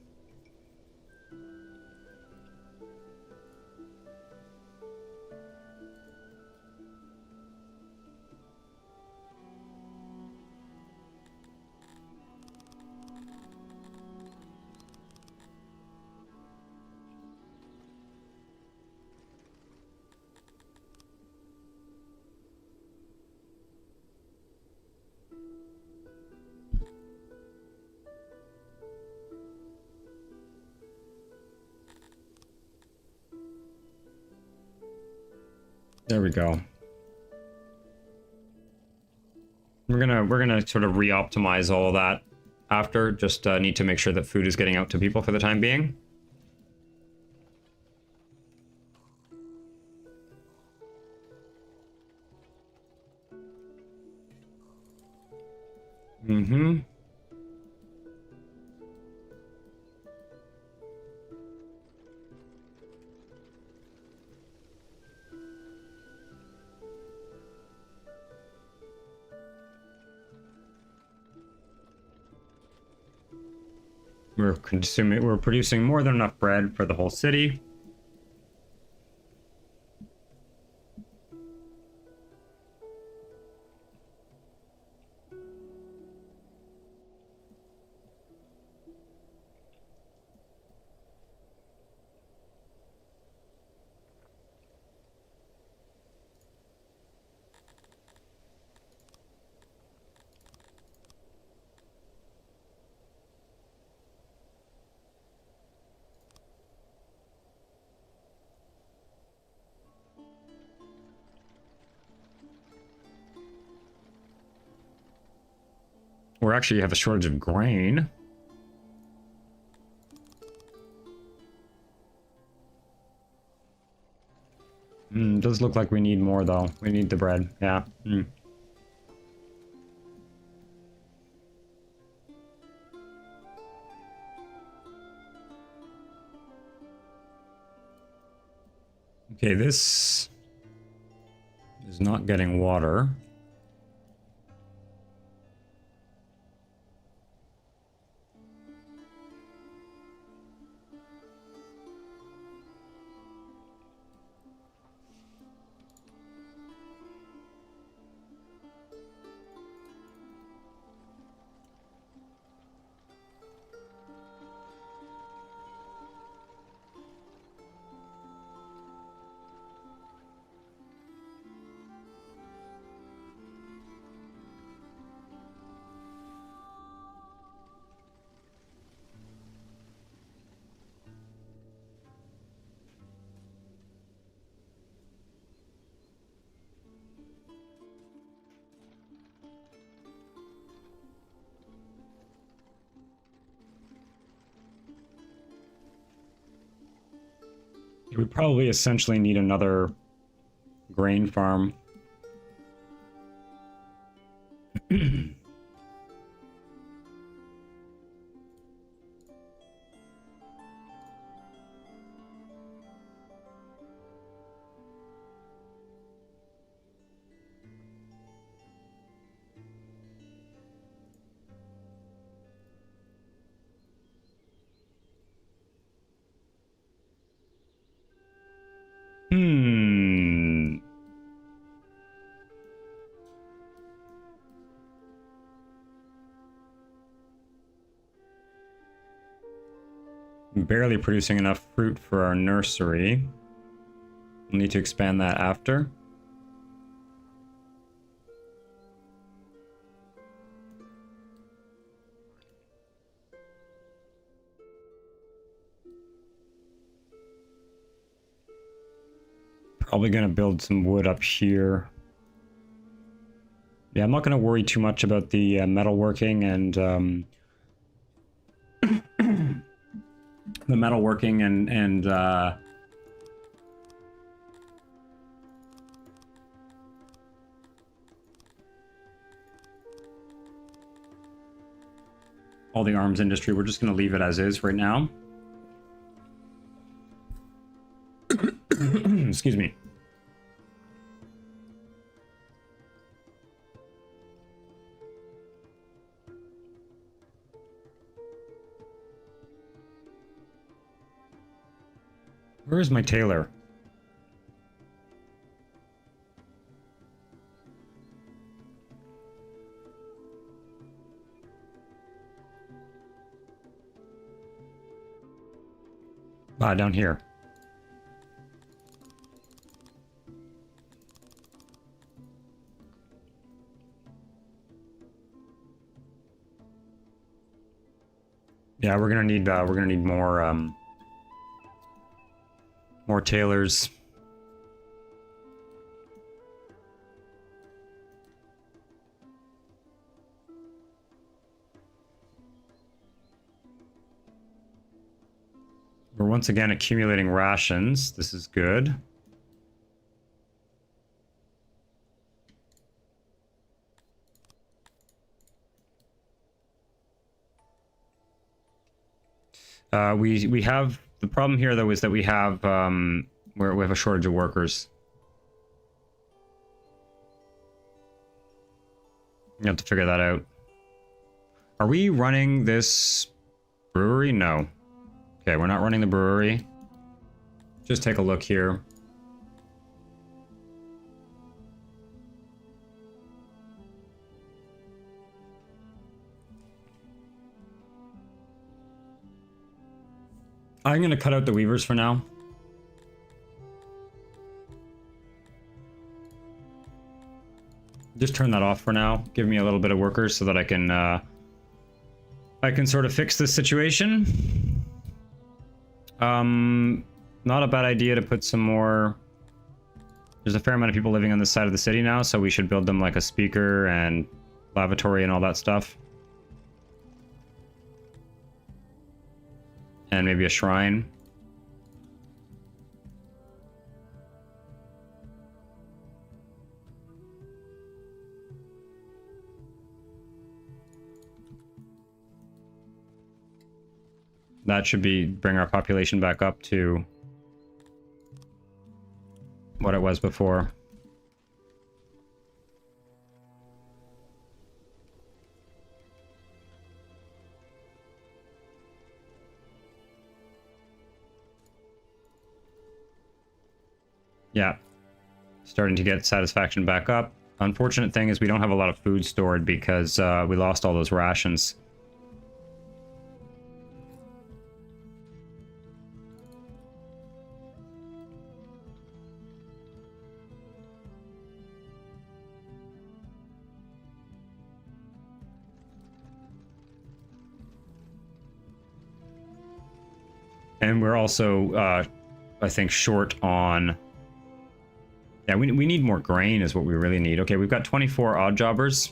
There we go. We're gonna sort of re-optimize all of that after. Just need to make sure that food is getting out to people for the time being. Mm-hmm. We're producing more than enough bread for the whole city. We actually have a shortage of grain. Does look like we need more though. We need the bread, yeah. Okay, this is not getting water. We probably essentially need another grain farm. Barely producing enough fruit for our nursery. We'll need to expand that after. Probably going to build some wood up here. Yeah, I'm not going to worry too much about the metalworking and the metalworking and all the arms industry. We're just going to leave it as is right now. Excuse me. Where is my tailor? Ah, down here. Yeah, we're gonna need more tailors. We're once again accumulating rations. This is good. We have the problem here though is that we have a shortage of workers. You have to figure that out. Are we running this brewery? No. Okay, we're not running the brewery. Just take a look here. I'm going to cut out the weavers for now. Just turn that off for now. Give me a little bit of workers so that I can sort of fix this situation. Not a bad idea to put some more. There's a fair amount of people living on this side of the city now, so we should build them like a speaker and lavatory and all that stuff. And maybe a shrine. That should bring our population back up to what it was before. Yeah, starting to get satisfaction back up. Unfortunate thing is we don't have a lot of food stored because we lost all those rations. And we're also, I think, short on... Yeah, we need more grain is what we really need. Okay, we've got 24 odd jobbers.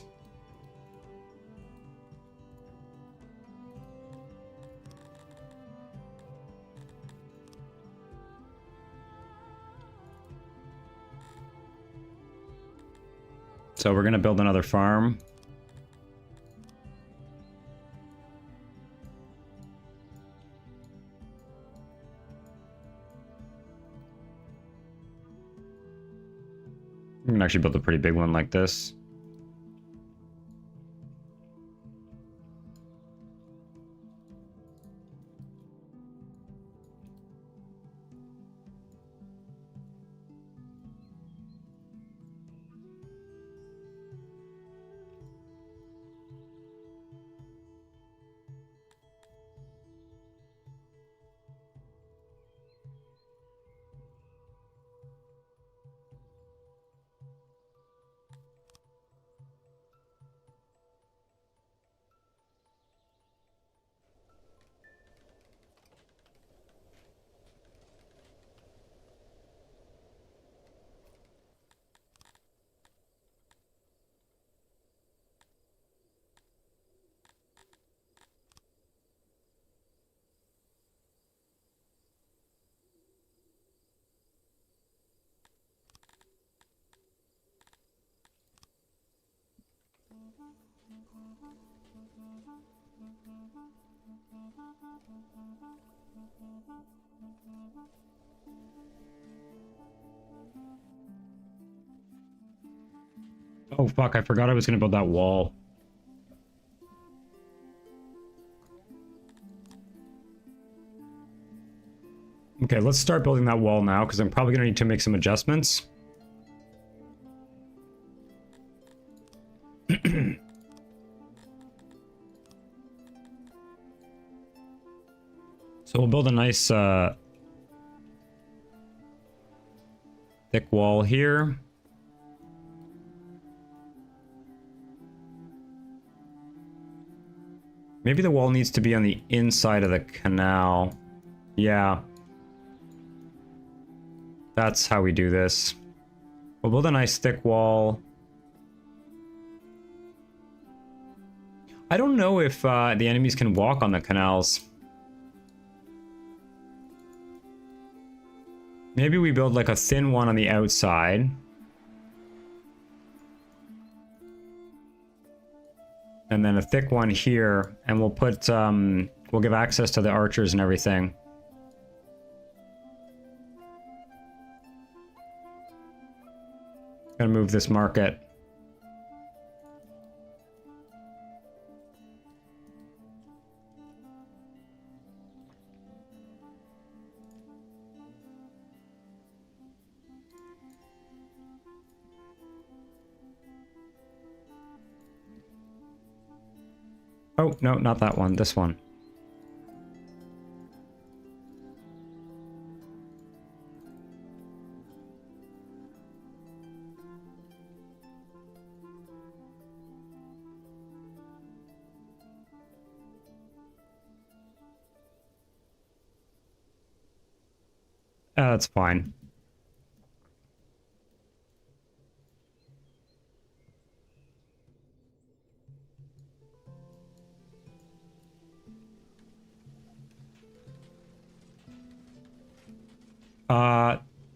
So we're gonna build another farm. We can actually build a pretty big one like this. Oh fuck, I forgot I was gonna build that wall. Okay, let's start building that wall now, because I'm probably gonna need to make some adjustments. So we'll build a nice thick wall here. Maybe the wall needs to be on the inside of the canal. Yeah. That's how we do this. We'll build a nice thick wall. I don't know if the enemies can walk on the canals. Maybe we build like a thin one on the outside. And then a thick one here, and we'll put, we'll give access to the archers and everything. Gonna move this market. Oh, no, not that one. This one. That's fine.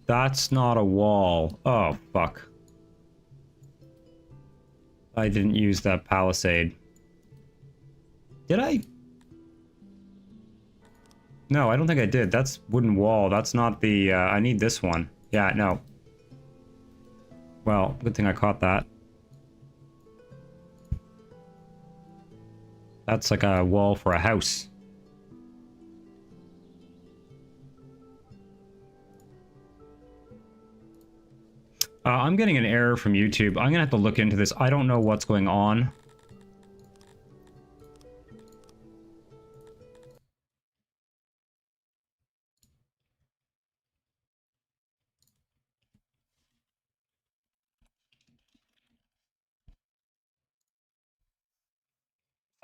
That's not a wall. Oh, fuck. I didn't use that palisade. Did I? No, I don't think I did. That's wooden wall. That's not the, I need this one. Yeah, no. Well, good thing I caught that. That's like a wall for a house. I'm getting an error from YouTube. I'm gonna have to look into this. I don't know what's going on.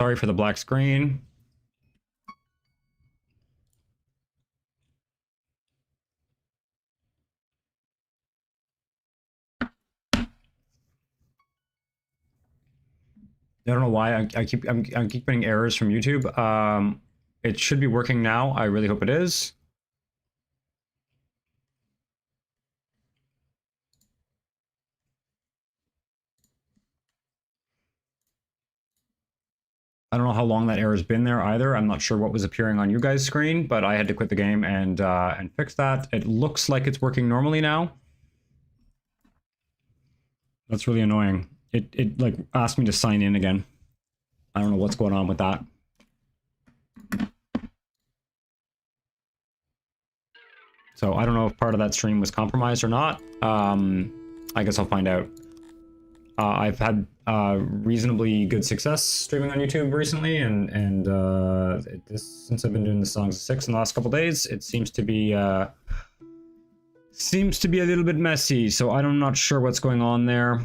Sorry for the black screen. I don't know why I keep getting errors from YouTube. It should be working now. I really hope it is. I don't know how long that error's been there either. I'm not sure what was appearing on you guys' screen, but I had to quit the game and fix that. It looks like it's working normally now. That's really annoying. It like asked me to sign in again. I don't know what's going on with that. So I don't know if part of that stream was compromised or not. I guess I'll find out. I've had reasonably good success streaming on YouTube recently, and since I've been doing the Songs of Six in the last couple days, it seems to be a little bit messy. So I'm not sure what's going on there.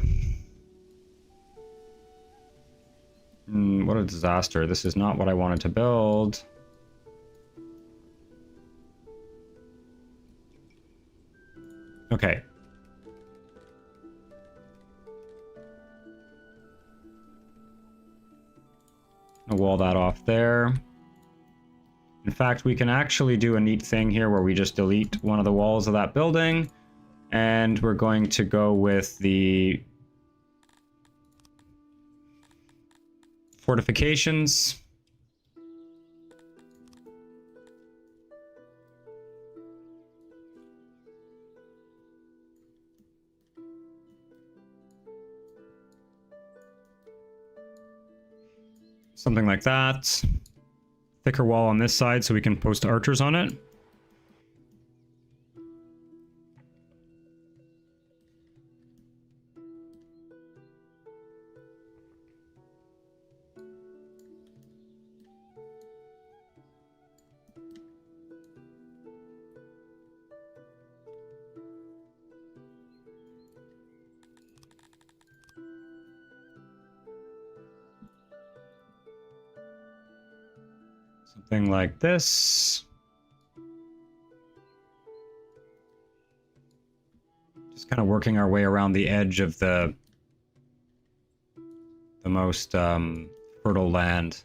What a disaster! This is not what I wanted to build. Okay. I'll wall that off there. In fact, we can actually do a neat thing here where we just delete one of the walls of that building, and we're going to go with the fortifications. Something like that. Thicker wall on this side so we can post archers on it. Something like this. Just kind of working our way around the edge of the most fertile land.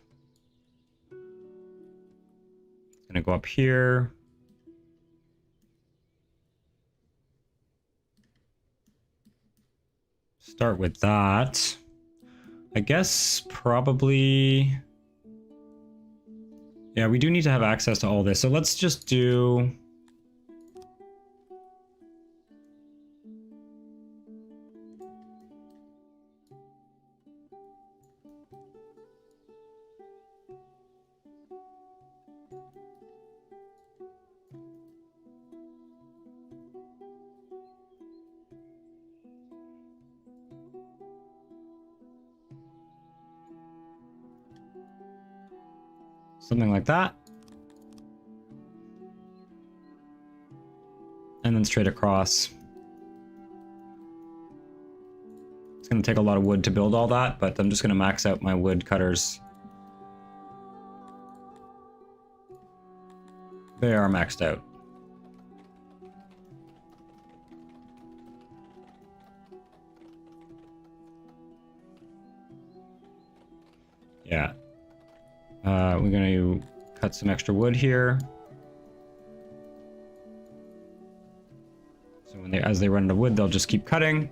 Gonna go up here. Start with that. I guess probably... Yeah, we do need to have access to all this, so let's just do... something like that. And then straight across. It's going to take a lot of wood to build all that, but I'm just going to max out my wood cutters. They are maxed out. Yeah. We're going to cut some extra wood here. So as they run out of wood, they'll just keep cutting.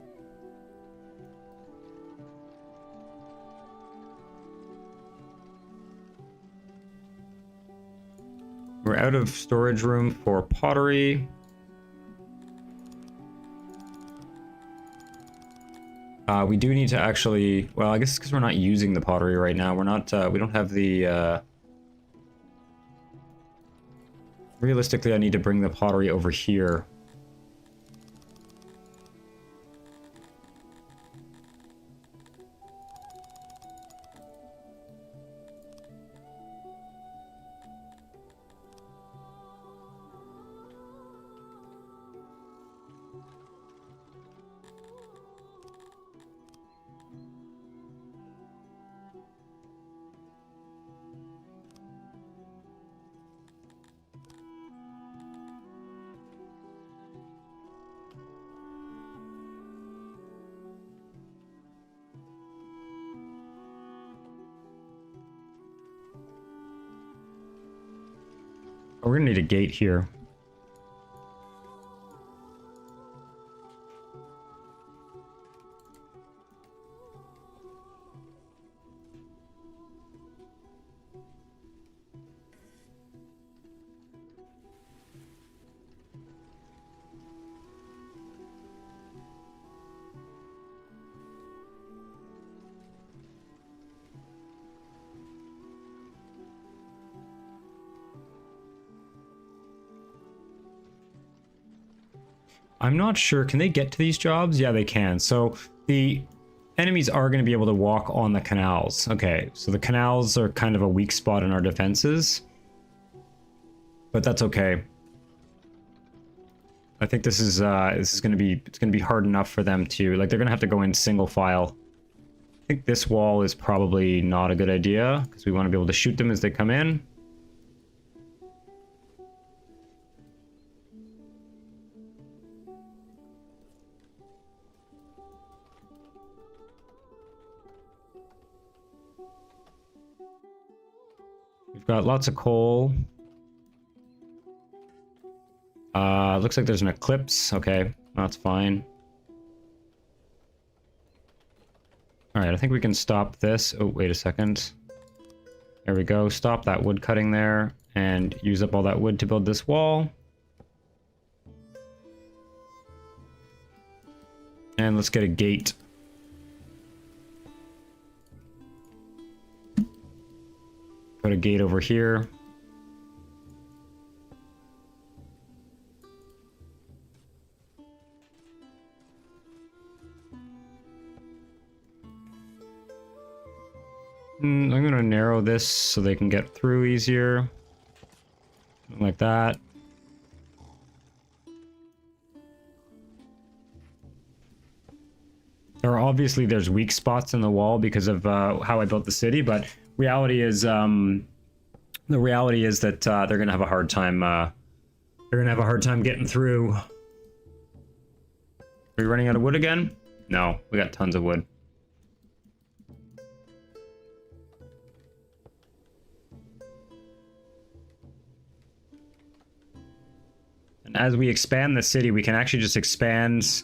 We're out of storage room for pottery. We do need to actually, well, I guess it's because we're not using the pottery right now. We're not, we don't have the, realistically, I need to bring the pottery over here. Oh, we're gonna need a gate here. I'm not sure. Can they get to these jobs? Yeah, they can. So the enemies are going to be able to walk on the canals. Okay, so the canals are kind of a weak spot in our defenses. But that's okay. I think this is going to be hard enough for them to, like, they're going to have to go in single file. I think this wall is probably not a good idea because we want to be able to shoot them as they come in. We've got lots of coal. Looks like there's an eclipse. Okay, that's fine. All right, I think we can stop this. Oh, wait a second. There we go. Stop that wood cutting there and use up all that wood to build this wall. And let's get a gate. Put a gate over here. I'm going to narrow this so they can get through easier. Something like that. There's weak spots in the wall because of how I built the city, but reality is the reality is that they're going to have a hard time getting through. Are we running out of wood again? No, we got tons of wood. And as we expand the city, we can actually just expand.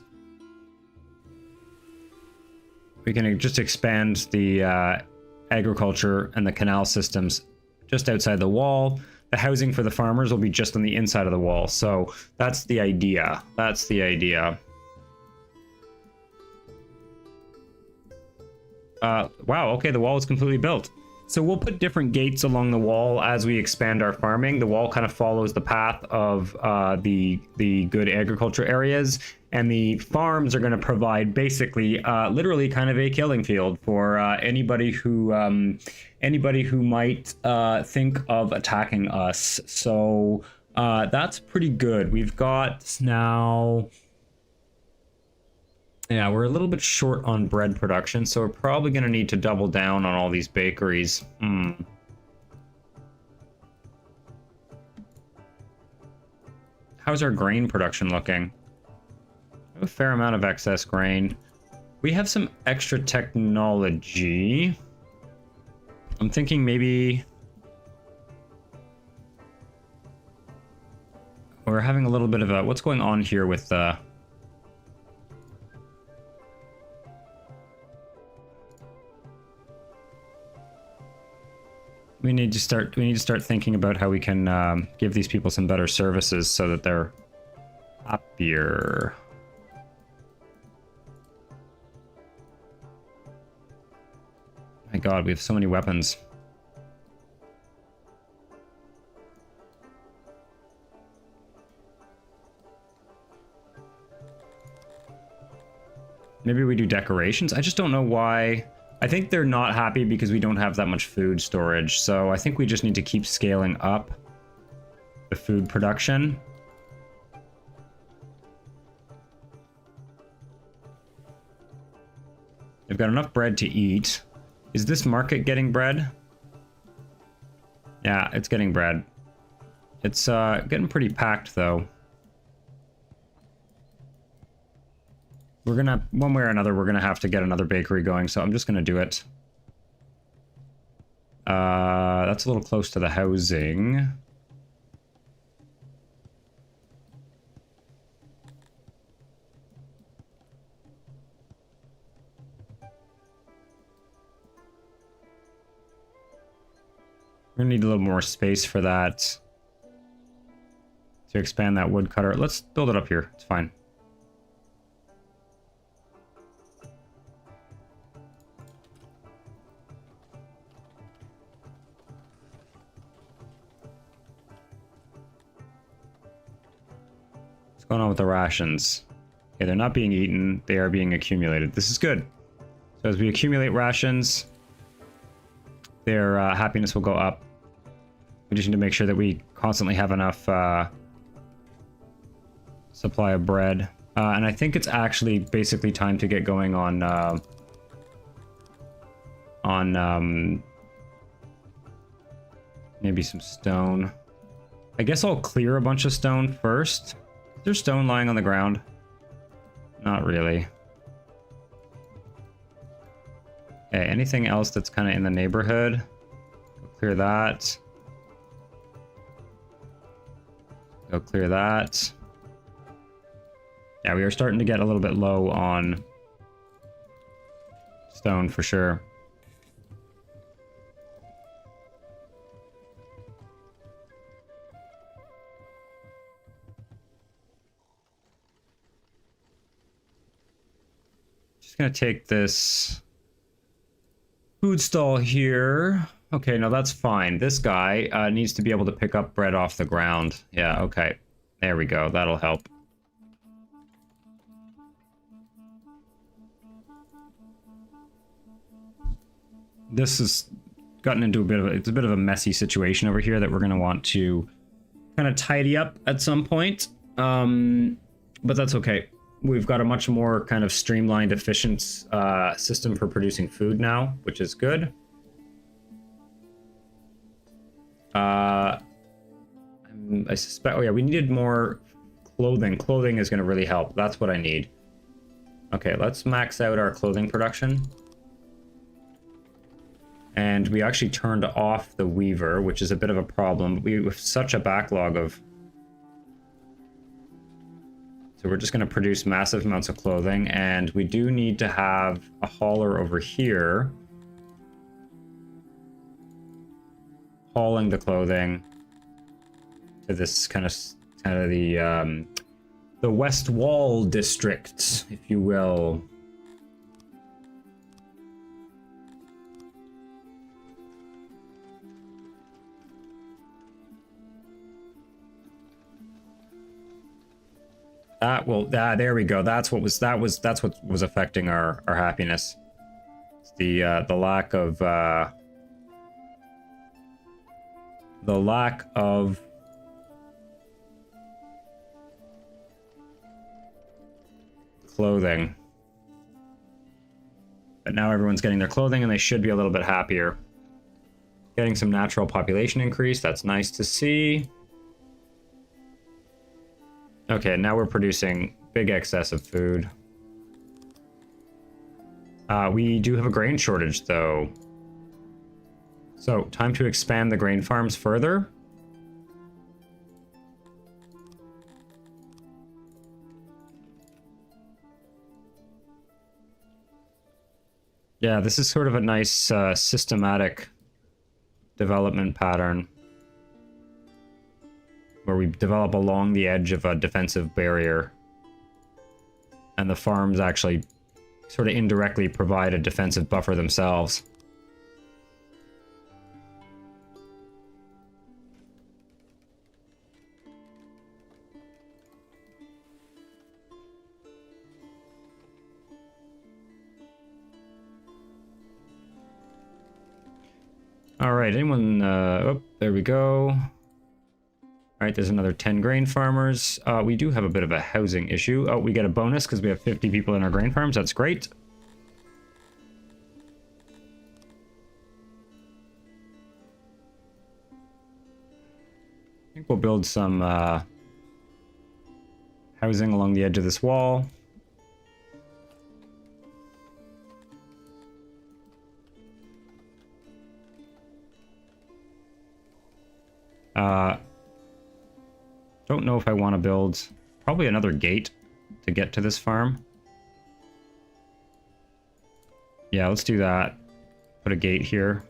We can just expand the agriculture and the canal systems just outside the wall. The housing for the farmers will be just on the inside of the wall. So that's the idea. That's the idea. Wow, okay, the wall is completely built. So we'll put different gates along the wall as we expand our farming. The wall kind of follows the path of the good agriculture areas, and the farms are going to provide basically, literally, kind of a killing field for anybody who might think of attacking us. So that's pretty good. We've got now. Yeah, we're a little bit short on bread production, so we're probably going to need to double down on all these bakeries. How's our grain production looking? We have a fair amount of excess grain. We have some extra technology. I'm thinking maybe we're having a little bit of a... What's going on here with the... We need to start thinking about how we can give these people some better services so that they're happier. My God, we have so many weapons. Maybe we do decorations. I just don't know why. I think they're not happy because we don't have that much food storage, so I think we just need to keep scaling up the food production. They've got enough bread to eat. Is this market getting bread? Yeah, it's getting bread. It's getting pretty packed, though. We're gonna, one way or another, we're gonna have to get another bakery going, so I'm just gonna do it. That's a little close to the housing. We're gonna need a little more space for that. To expand that woodcutter. Let's build it up here. It's fine. What's going on with the rations? Okay, they're not being eaten. They are being accumulated. This is good. So as we accumulate rations, their happiness will go up. We just need to make sure that we constantly have enough supply of bread. And I think it's actually basically time to get going on maybe some stone. I guess I'll clear a bunch of stone first. Is there stone lying on the ground? Not really. Okay, anything else that's kind of in the neighborhood? Go clear that. Go clear that. Yeah, we are starting to get a little bit low on stone for sure. Just gonna take this food stall here. Okay, no, that's fine. This guy needs to be able to pick up bread off the ground. Yeah, okay. There we go. That'll help. This has gotten into it's a bit of a messy situation over here that we're going to want to kind of tidy up at some point. But that's okay. We've got a much more kind of streamlined, efficient system for producing food now, which is good. I suspect... Oh yeah, we needed more clothing. Clothing is going to really help. That's what I need. Okay, let's max out our clothing production. And we actually turned off the weaver, which is a bit of a problem. We have such a backlog of... So we're just going to produce massive amounts of clothing, and we do need to have a hauler over here hauling the clothing to this kind of the West Wall district, if you will. There we go. That's what was affecting our happiness. It's the lack of clothing. But now everyone's getting their clothing and they should be a little bit happier. Getting some natural population increase. That's nice to see. Okay, now we're producing big excess of food. We do have a grain shortage, though. So, time to expand the grain farms further. Yeah, this is sort of a nice systematic development pattern, where we develop along the edge of a defensive barrier. And the farms actually sort of indirectly provide a defensive buffer themselves. All right, anyone... oh, there we go. All right, there's another 10 grain farmers. We do have a bit of a housing issue. Oh, we get a bonus because we have 50 people in our grain farms. That's great. I think we'll build some housing along the edge of this wall. Don't know if I want to build probably another gate to get to this farm. Yeah, let's do that. Put a gate here.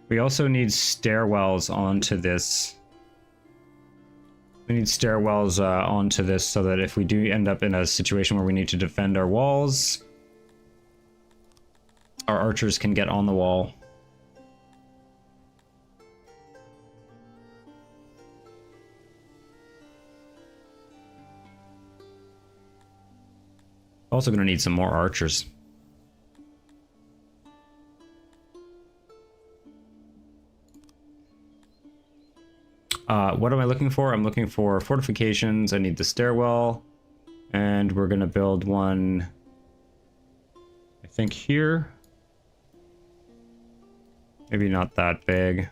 We also need stairwells onto this. We need stairwells onto this so that if we do end up in a situation where we need to defend our walls, our archers can get on the wall. Also gonna need some more archers. What am I looking for? I'm looking for fortifications. I need the stairwell. And we're gonna build one, I think here. Maybe not that big.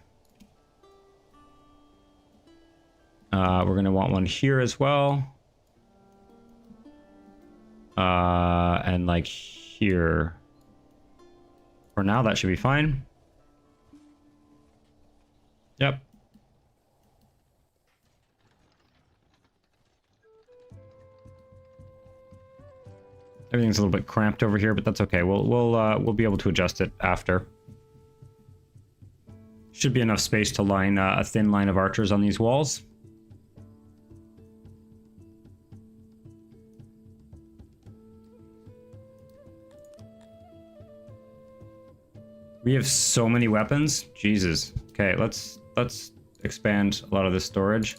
We're gonna want one here as well. And like here. For now, that should be fine. Yep. Everything's a little bit cramped over here, but that's okay. We'll be able to adjust it after. Should be enough space to line a thin line of archers on these walls. We have so many weapons. Jesus. Okay, let's expand a lot of this storage.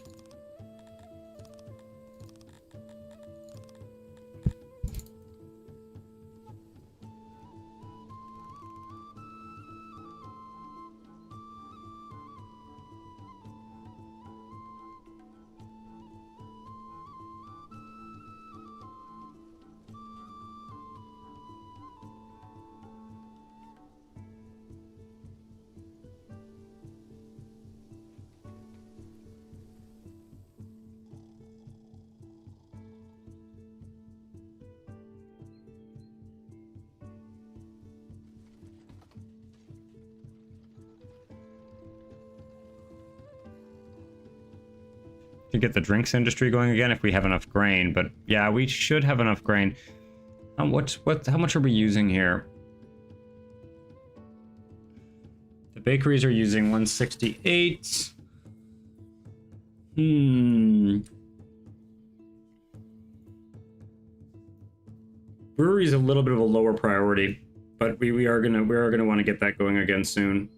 To get the drinks industry going again if we have enough grain, but yeah, we should have enough grain. How much are we using here? The bakeries are using 168. Brewery is a little bit of a lower priority, but we are gonna want to get that going again soon.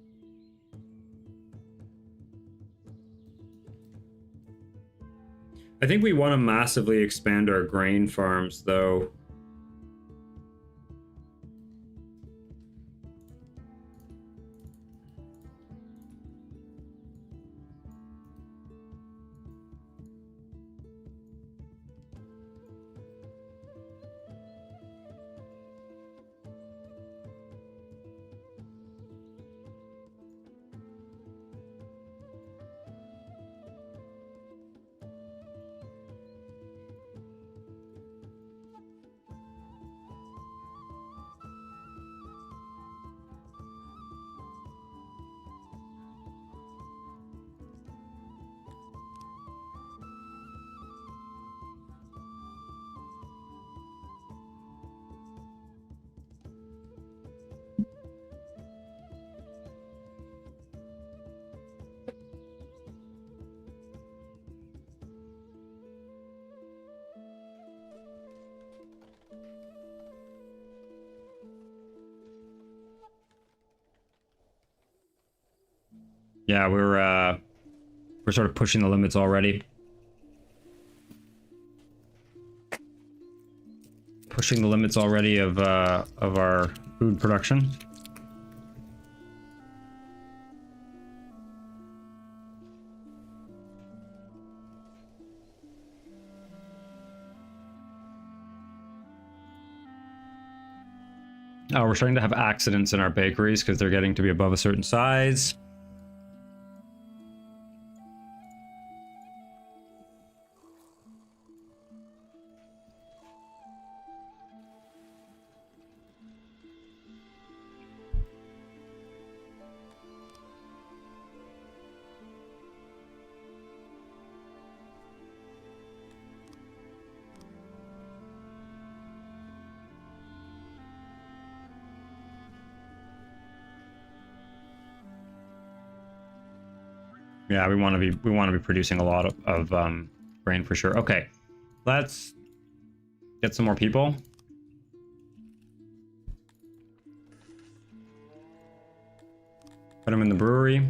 I think we want to massively expand our grain farms, though. Yeah, we're sort of pushing the limits already. Pushing the limits already of our food production. Oh, we're starting to have accidents in our bakeries because they're getting to be above a certain size. Yeah, we want to be producing a lot of grain for sure. Okay, let's get some more people. Put them in the brewery.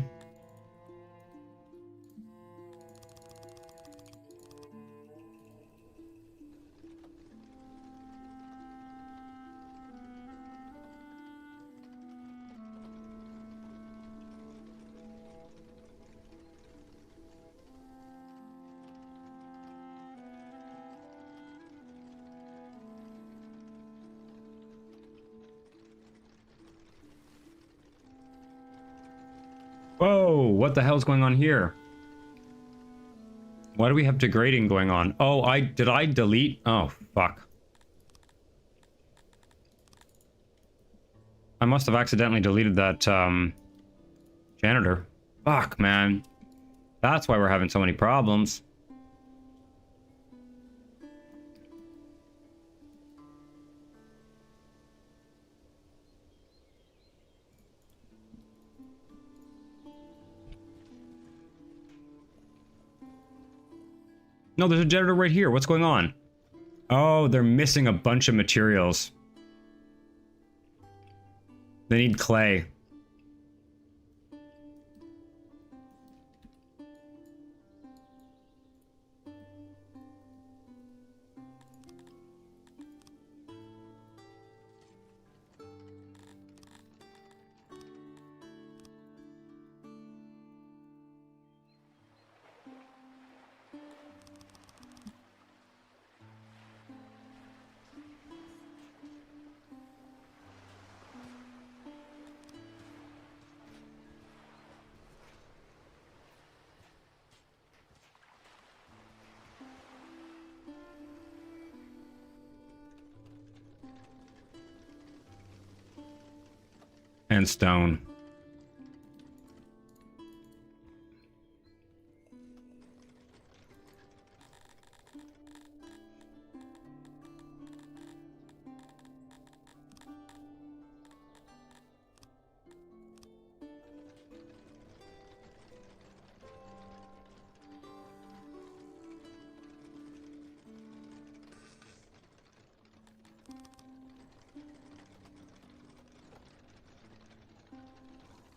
Whoa, what the hell's going on here? Why do we have degrading going on? Oh, did I delete? Oh, fuck. I must have accidentally deleted that, janitor. Fuck, man. That's why we're having so many problems. No, there's a janitor right here. What's going on? Oh, they're missing a bunch of materials. They need clay. And stone.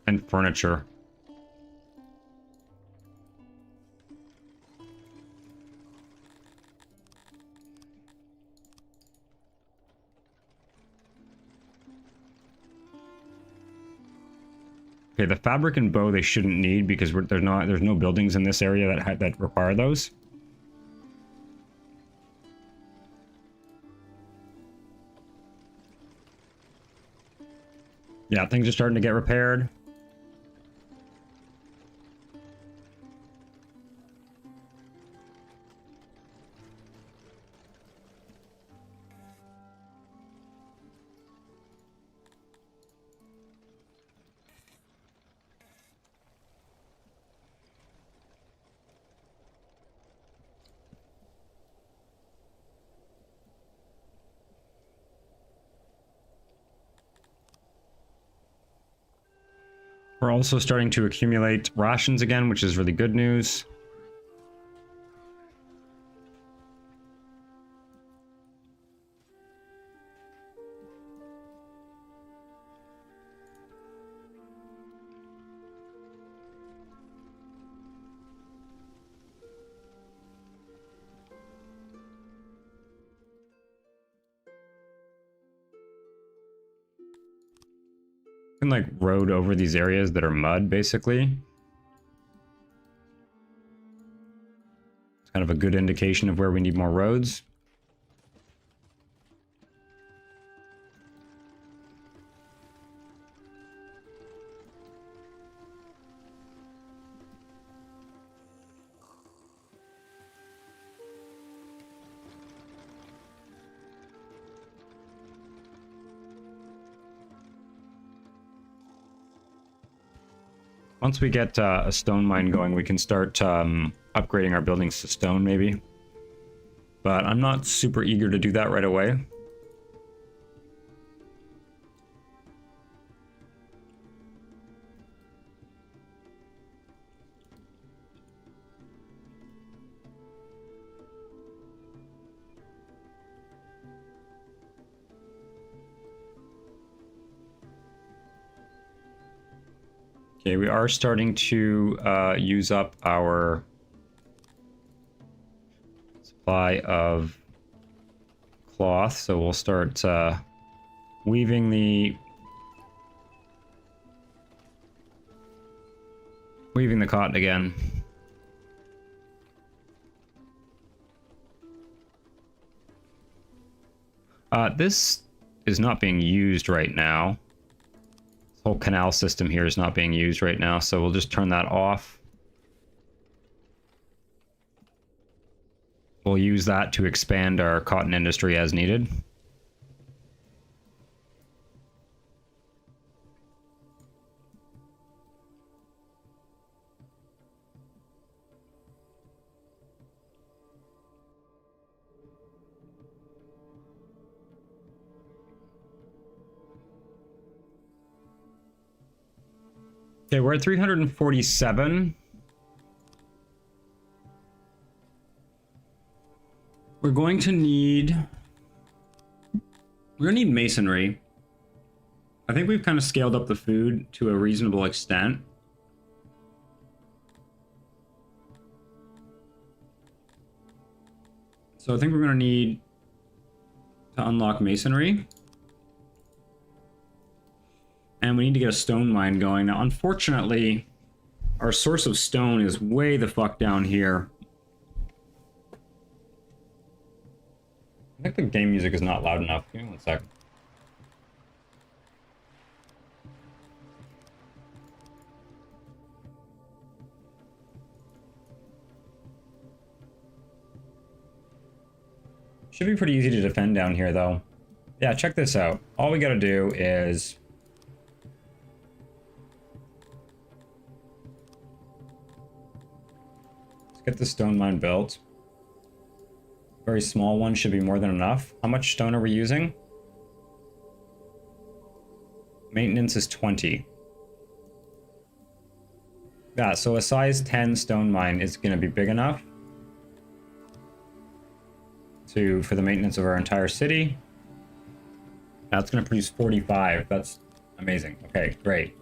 And furniture. Okay, the fabric and bow they shouldn't need because there's no buildings in this area that require those. Yeah, things are starting to get repaired. We're also starting to accumulate rations again, which is really good news. Can like road over these areas that are mud, basically. It's kind of a good indication of where we need more roads. Once we get a stone mine going, we can start upgrading our buildings to stone, maybe. But I'm not super eager to do that right away. Okay, we are starting to use up our supply of cloth, so we'll start weaving the cotton again. This is not being used right now. This whole canal system here is not being used right now, so we'll just turn that off. We'll use that to expand our cotton industry as needed. Okay, we're at 347. We're going to need... We're going to need masonry. I think we've kind of scaled up the food to a reasonable extent. So I think we're going to need to unlock masonry. And we need to get a stone mine going. Now, unfortunately, our source of stone is way the fuck down here. I think the game music is not loud enough. Give me 1 sec. Should be pretty easy to defend down here, though. Yeah, check this out. All we gotta do is... get the stone mine built. Very small one should be more than enough. How much stone are we using? Maintenance is 20. Yeah, so a size 10 stone mine is going to be big enough for the maintenance of our entire city. Now it's going to produce 45. That's amazing. Okay, great.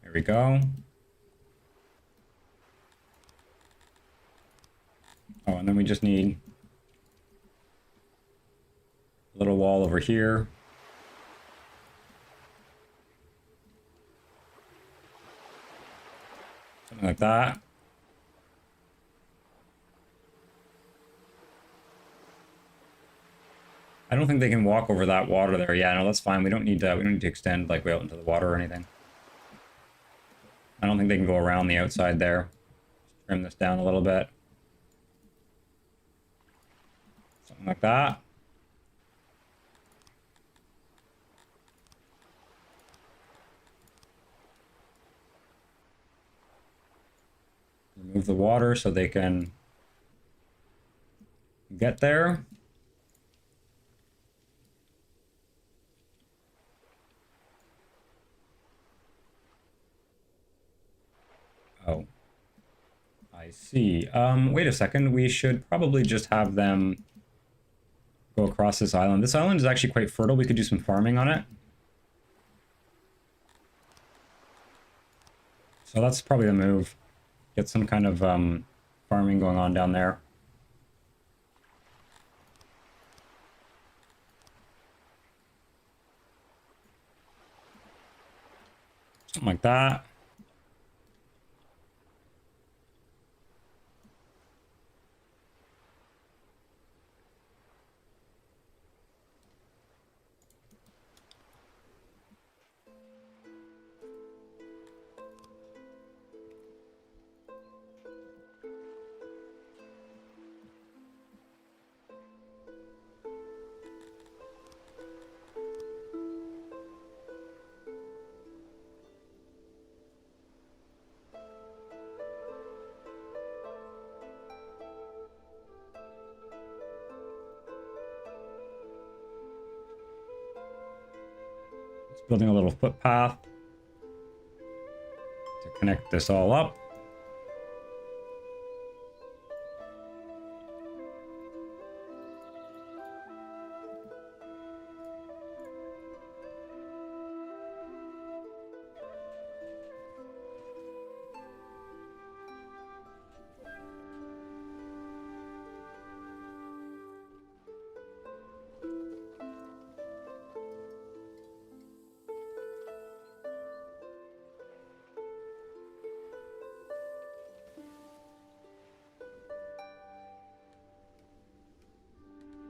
There we go. Oh, and then we just need a little wall over here. Something like that. I don't think they can walk over that water there. Yeah, no, that's fine. We don't need to extend like way out into the water or anything. I don't think they can go around the outside there. Just trim this down a little bit. Something like that. Remove the water so they can get there. Oh, I see. Wait a second. We should probably just have them go across this island. This island is actually quite fertile. We could do some farming on it. So that's probably the move. Get some kind of farming going on down there. Something like that. Building a little footpath to connect this all up.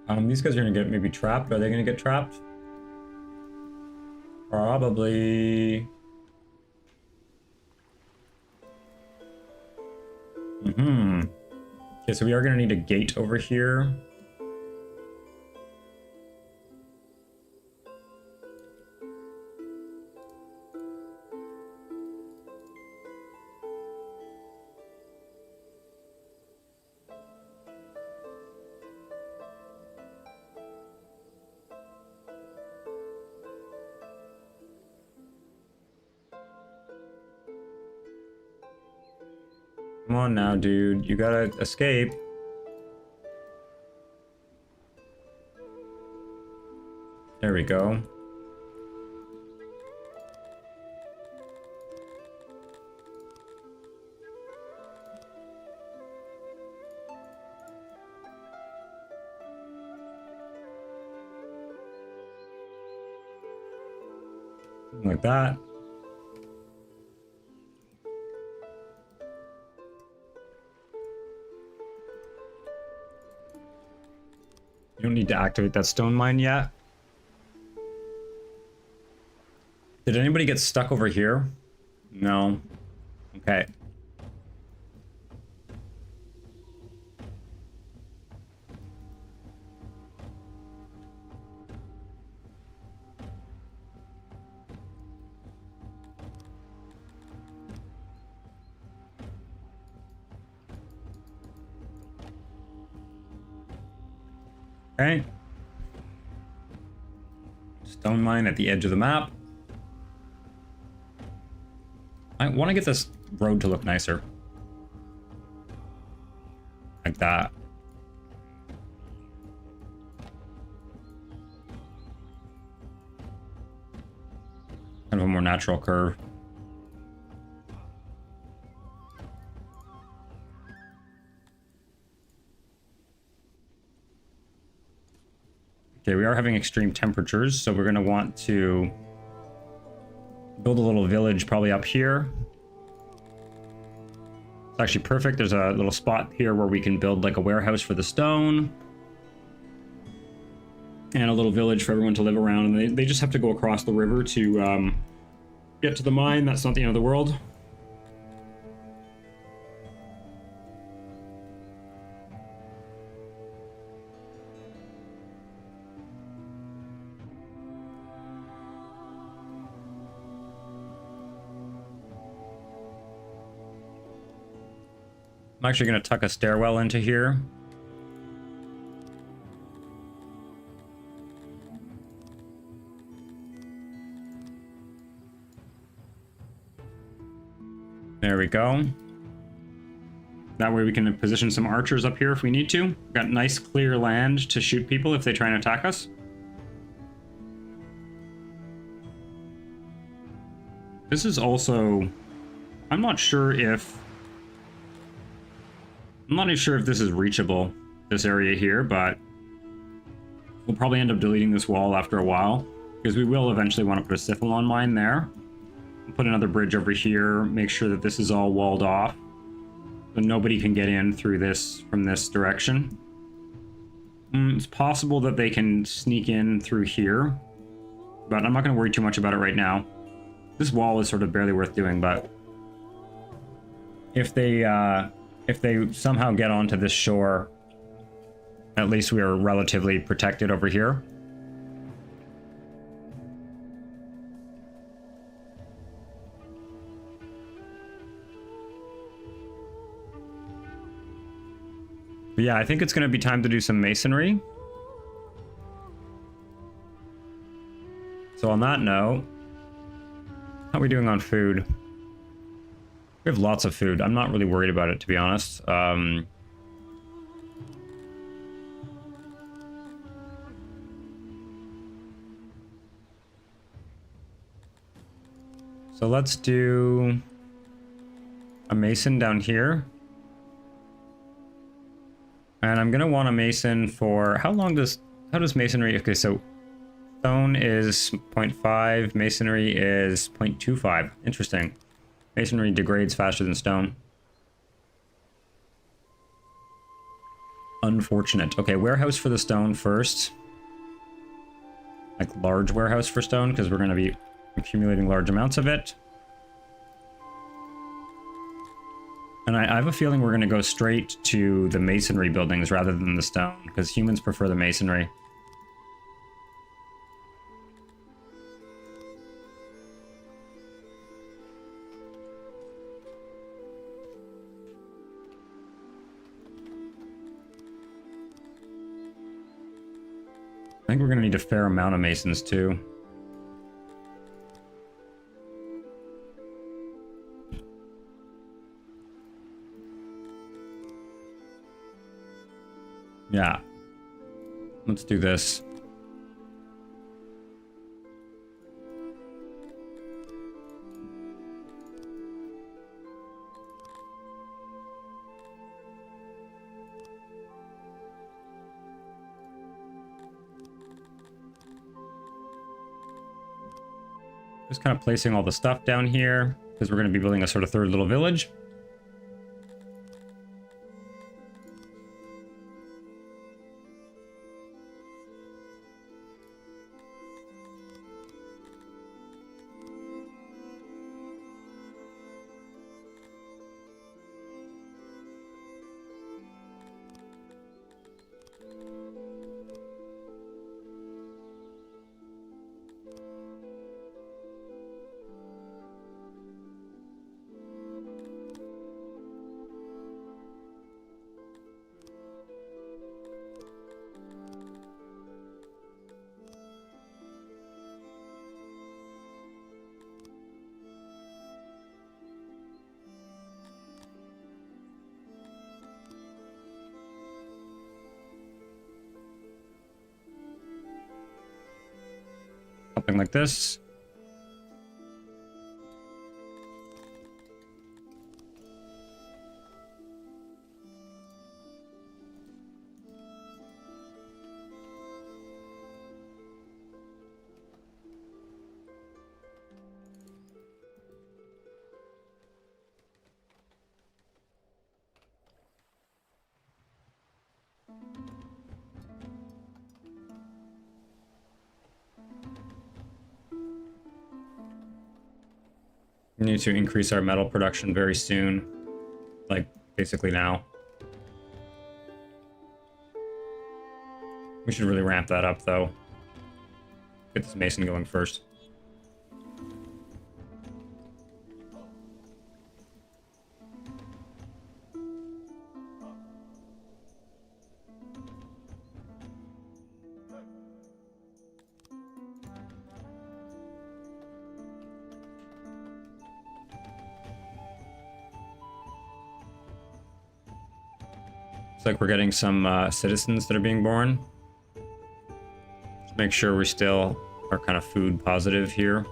These guys are gonna get maybe trapped. Are they gonna get trapped? Probably. Okay, so we are gonna need a gate over here. Come on now, dude. You gotta escape. There we go. Like that. You don't need to activate that stone mine yet. Did anybody get stuck over here? No. Okay. Okay. Stone mine at the edge of the map. I want to get this road to look nicer. Like that. Kind of a more natural curve. Okay, we are having extreme temperatures, so we're going to want to build a little village probably up here. It's actually perfect. There's a little spot here where we can build like a warehouse for the stone. And a little village for everyone to live around. And they just have to go across the river to get to the mine. That's not the end of the world. I'm actually going to tuck a stairwell into here. There we go. That way we can position some archers up here if we need to. We've got nice clear land to shoot people if they try and attack us. This is also... I'm not even sure if this is reachable, this area here, but we'll probably end up deleting this wall after a while, because we will eventually want to put a Syphilon mine there. Put another bridge over here, make sure that this is all walled off, so nobody can get in through this from this direction. It's possible that they can sneak in through here, but I'm not going to worry too much about it right now. This wall is sort of barely worth doing, but if they somehow get onto this shore, at least we are relatively protected over here. But yeah, I think it's going to be time to do some masonry. So on that note, how are we doing on food? We have lots of food. I'm not really worried about it, to be honest. So let's do a mason down here. And I'm gonna want a mason for how does masonry, okay, so stone is 0.5, masonry is 0.25. Interesting. Masonry degrades faster than stone. unfortunate. Okay, warehouse for the stone first. Like large warehouse for stone, because we're going to be accumulating large amounts of it. And I have a feeling we're going to go straight to the masonry buildings rather than the stone, because humans prefer the masonry. I think we're going to need a fair amount of masons, too. Yeah. Let's do this. Just kind of placing all the stuff down here, because we're going to be building a sort of third little village. Something like this. We need to increase our metal production very soon. Like, basically now. We should really ramp that up, though. Get this mason going first. Looks like we're getting some citizens that are being born. Let's make sure we still are kind of food positive here.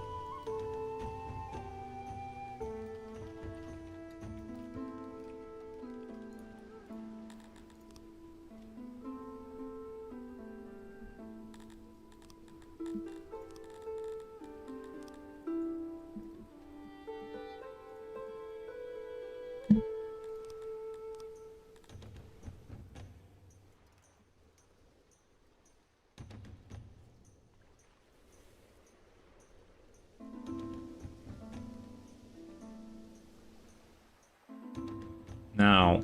Now,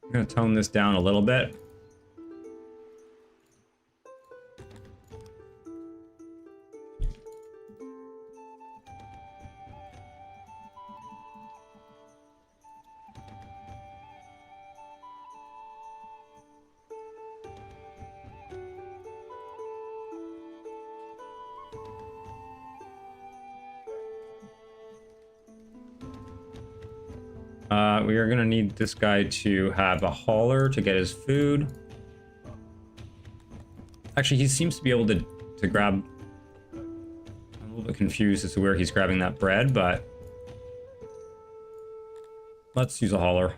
I'm going to tone this down a little bit. We are going to need this guy to have a hauler to get his food. Actually, he seems to be able to grab... I'm a little bit confused as to where he's grabbing that bread, but... let's use a hauler.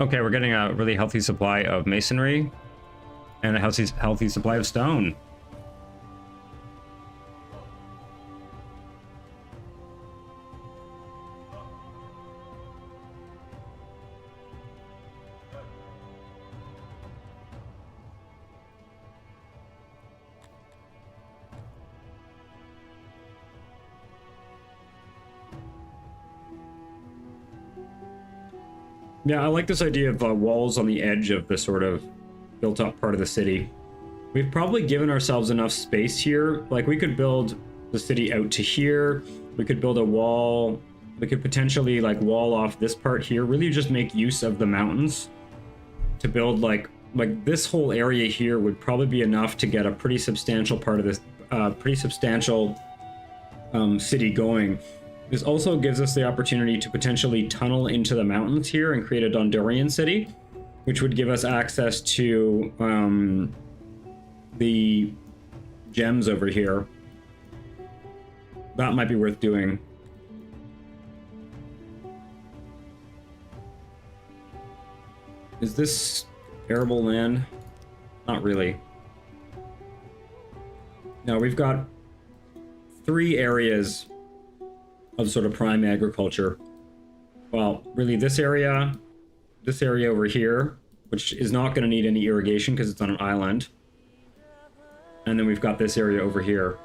Okay, we're getting a really healthy supply of masonry and a healthy supply of stone. Yeah, I like this idea of walls on the edge of the sort of built-up part of the city. We've probably given ourselves enough space here. Like, we could build the city out to here. We could build a wall. We could potentially, like, wall off this part here. Really just make use of the mountains to build, like this whole area here would probably be enough to get a pretty substantial part of this, pretty substantial city going. This also gives us the opportunity to potentially tunnel into the mountains here and create a Dondorian city, which would give us access to the gems over here. That might be worth doing. Is this arable land? Not really. No, we've got 3 areas of sort of prime agriculture. Well, really this area over here, which is not going to need any irrigation because it's on an island. And then we've got this area over here.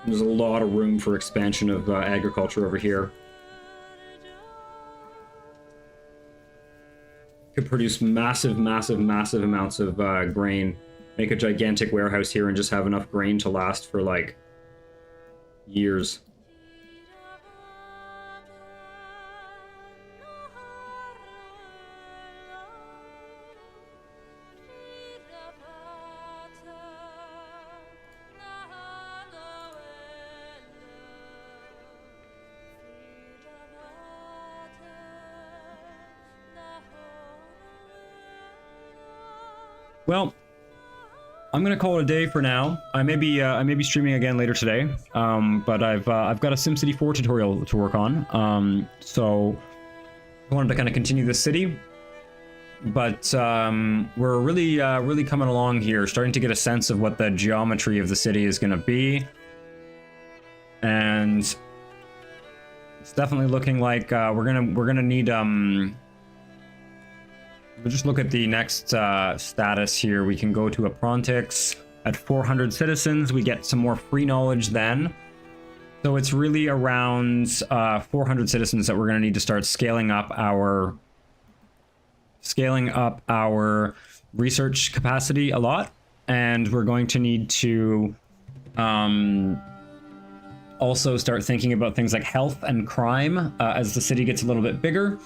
There's a lot of room for expansion of agriculture over here. Could produce massive amounts of grain. Make a gigantic warehouse here and just have enough grain to last for, like, years. Well, I'm gonna call it a day for now. I may be streaming again later today, but I've got a SimCity 4 tutorial to work on. So I wanted to kind of continue this city, but we're really coming along here, starting to get a sense of what the geometry of the city is gonna be, and it's definitely looking like we're gonna need We'll just look at the next status here. We can go to Apprentice at 400 citizens. We get some more free knowledge then. So it's really around 400 citizens that we're going to need to start scaling up our research capacity a lot. And we're going to need to also start thinking about things like health and crime as the city gets a little bit bigger.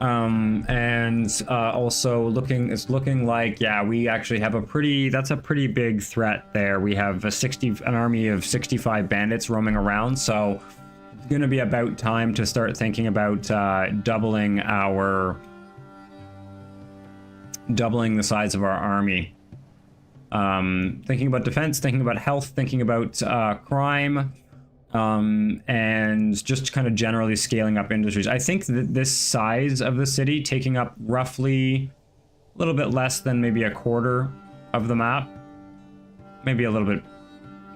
Also it's looking like, yeah, we actually have that's a pretty big threat there. We have an army of 65 bandits roaming around, so it's going to be about time to start thinking about doubling the size of our army. Thinking about defense, thinking about health, thinking about crime. And just kind of generally scaling up industries. I think that this size of the city, taking up roughly a little bit less than maybe a quarter of the map, maybe a little bit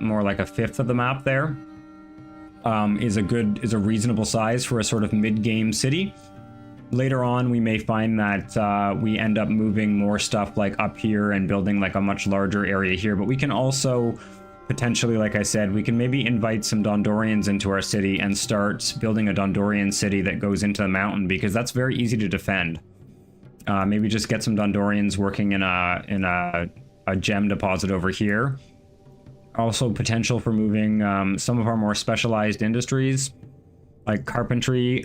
more like a fifth of the map there, is a reasonable size for a sort of mid-game city. Later on, we may find that we end up moving more stuff like up here and building like a much larger area here, but we can also potentially, like I said, we can maybe invite some Dondorians into our city and start building a Dondorian city that goes into the mountain, because that's very easy to defend. Maybe just get some Dondorians working in a gem deposit over here. Also potential for moving some of our more specialized industries like carpentry,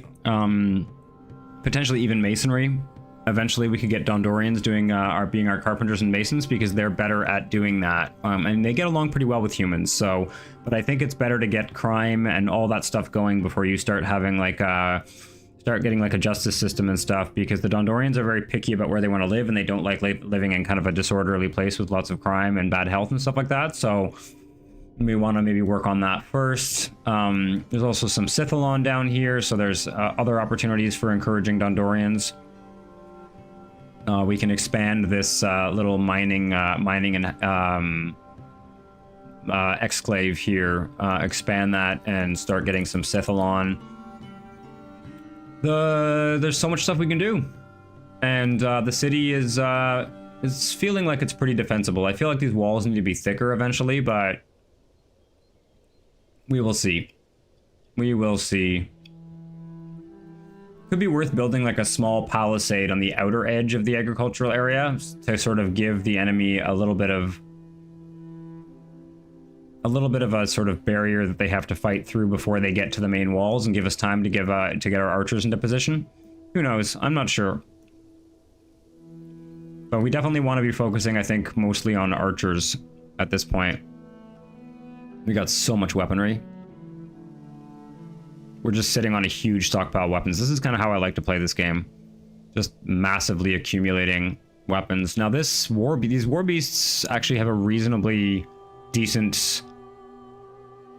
potentially even masonry. Eventually we could get Dondorians doing being our carpenters and masons, because they're better at doing that, and they get along pretty well with humans. So, but I think it's better to get crime and all that stuff going before you start having like start getting like a justice system and stuff, because the Dondorians are very picky about where they want to live, and they don't like living in kind of a disorderly place with lots of crime and bad health and stuff like that. So We want to maybe work on that first. There's also some Scythalon down here, so there's other opportunities for encouraging Dondorians. We can expand this little mining and exclave here, expand that and start getting some Scythalon. There's so much stuff we can do, and the city is feeling like it's pretty defensible. I feel like these walls need to be thicker eventually, but we will see. We will see. Could be worth building like a small palisade on the outer edge of the agricultural area to sort of give the enemy a little bit of a sort of barrier that they have to fight through before they get to the main walls, and give us time to get our archers into position. Who knows? I'm not sure. But we definitely want to be focusing, I think, mostly on archers at this point. We got so much weaponry. We're just sitting on a huge stockpile of weapons. This is kind of how I like to play this game. Just massively accumulating weapons. Now these war beasts actually have a reasonably decent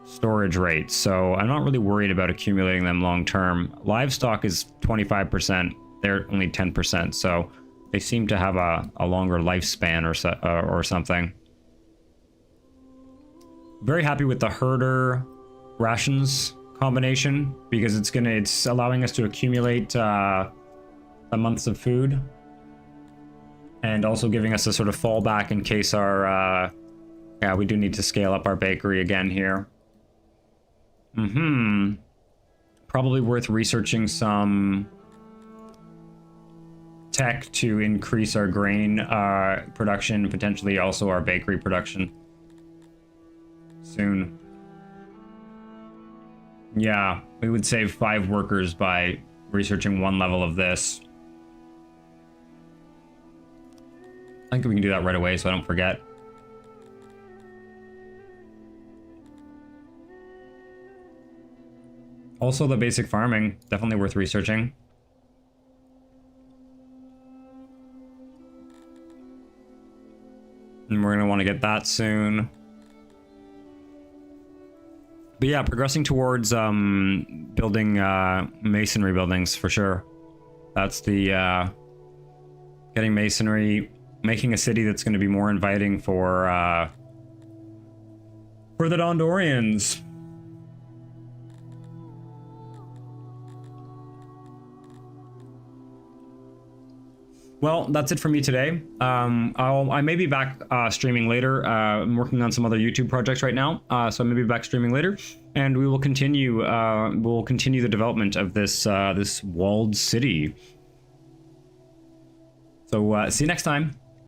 storage rate, so I'm not really worried about accumulating them long term. Livestock is 25%. They're only 10%, so they seem to have a longer lifespan or something. Very happy with the herder rations combination, because it's allowing us to accumulate the months of food, and also giving us a sort of fallback in case our yeah, we do need to scale up our bakery again here. Probably worth researching some tech to increase our grain production, potentially also our bakery production soon. Yeah, we would save 5 workers by researching 1 level of this. I think we can do that right away so I don't forget. Also, the basic farming, definitely worth researching. And we're going to want to get that soon. But yeah, progressing towards building masonry buildings for sure. That's the getting masonry, making a city that's going to be more inviting for the Dondorians. Well, that's it for me today. I may be back streaming later. I'm working on some other YouTube projects right now, so I may be back streaming later, and we will continue. We'll continue the development of this this walled city. So see you next time.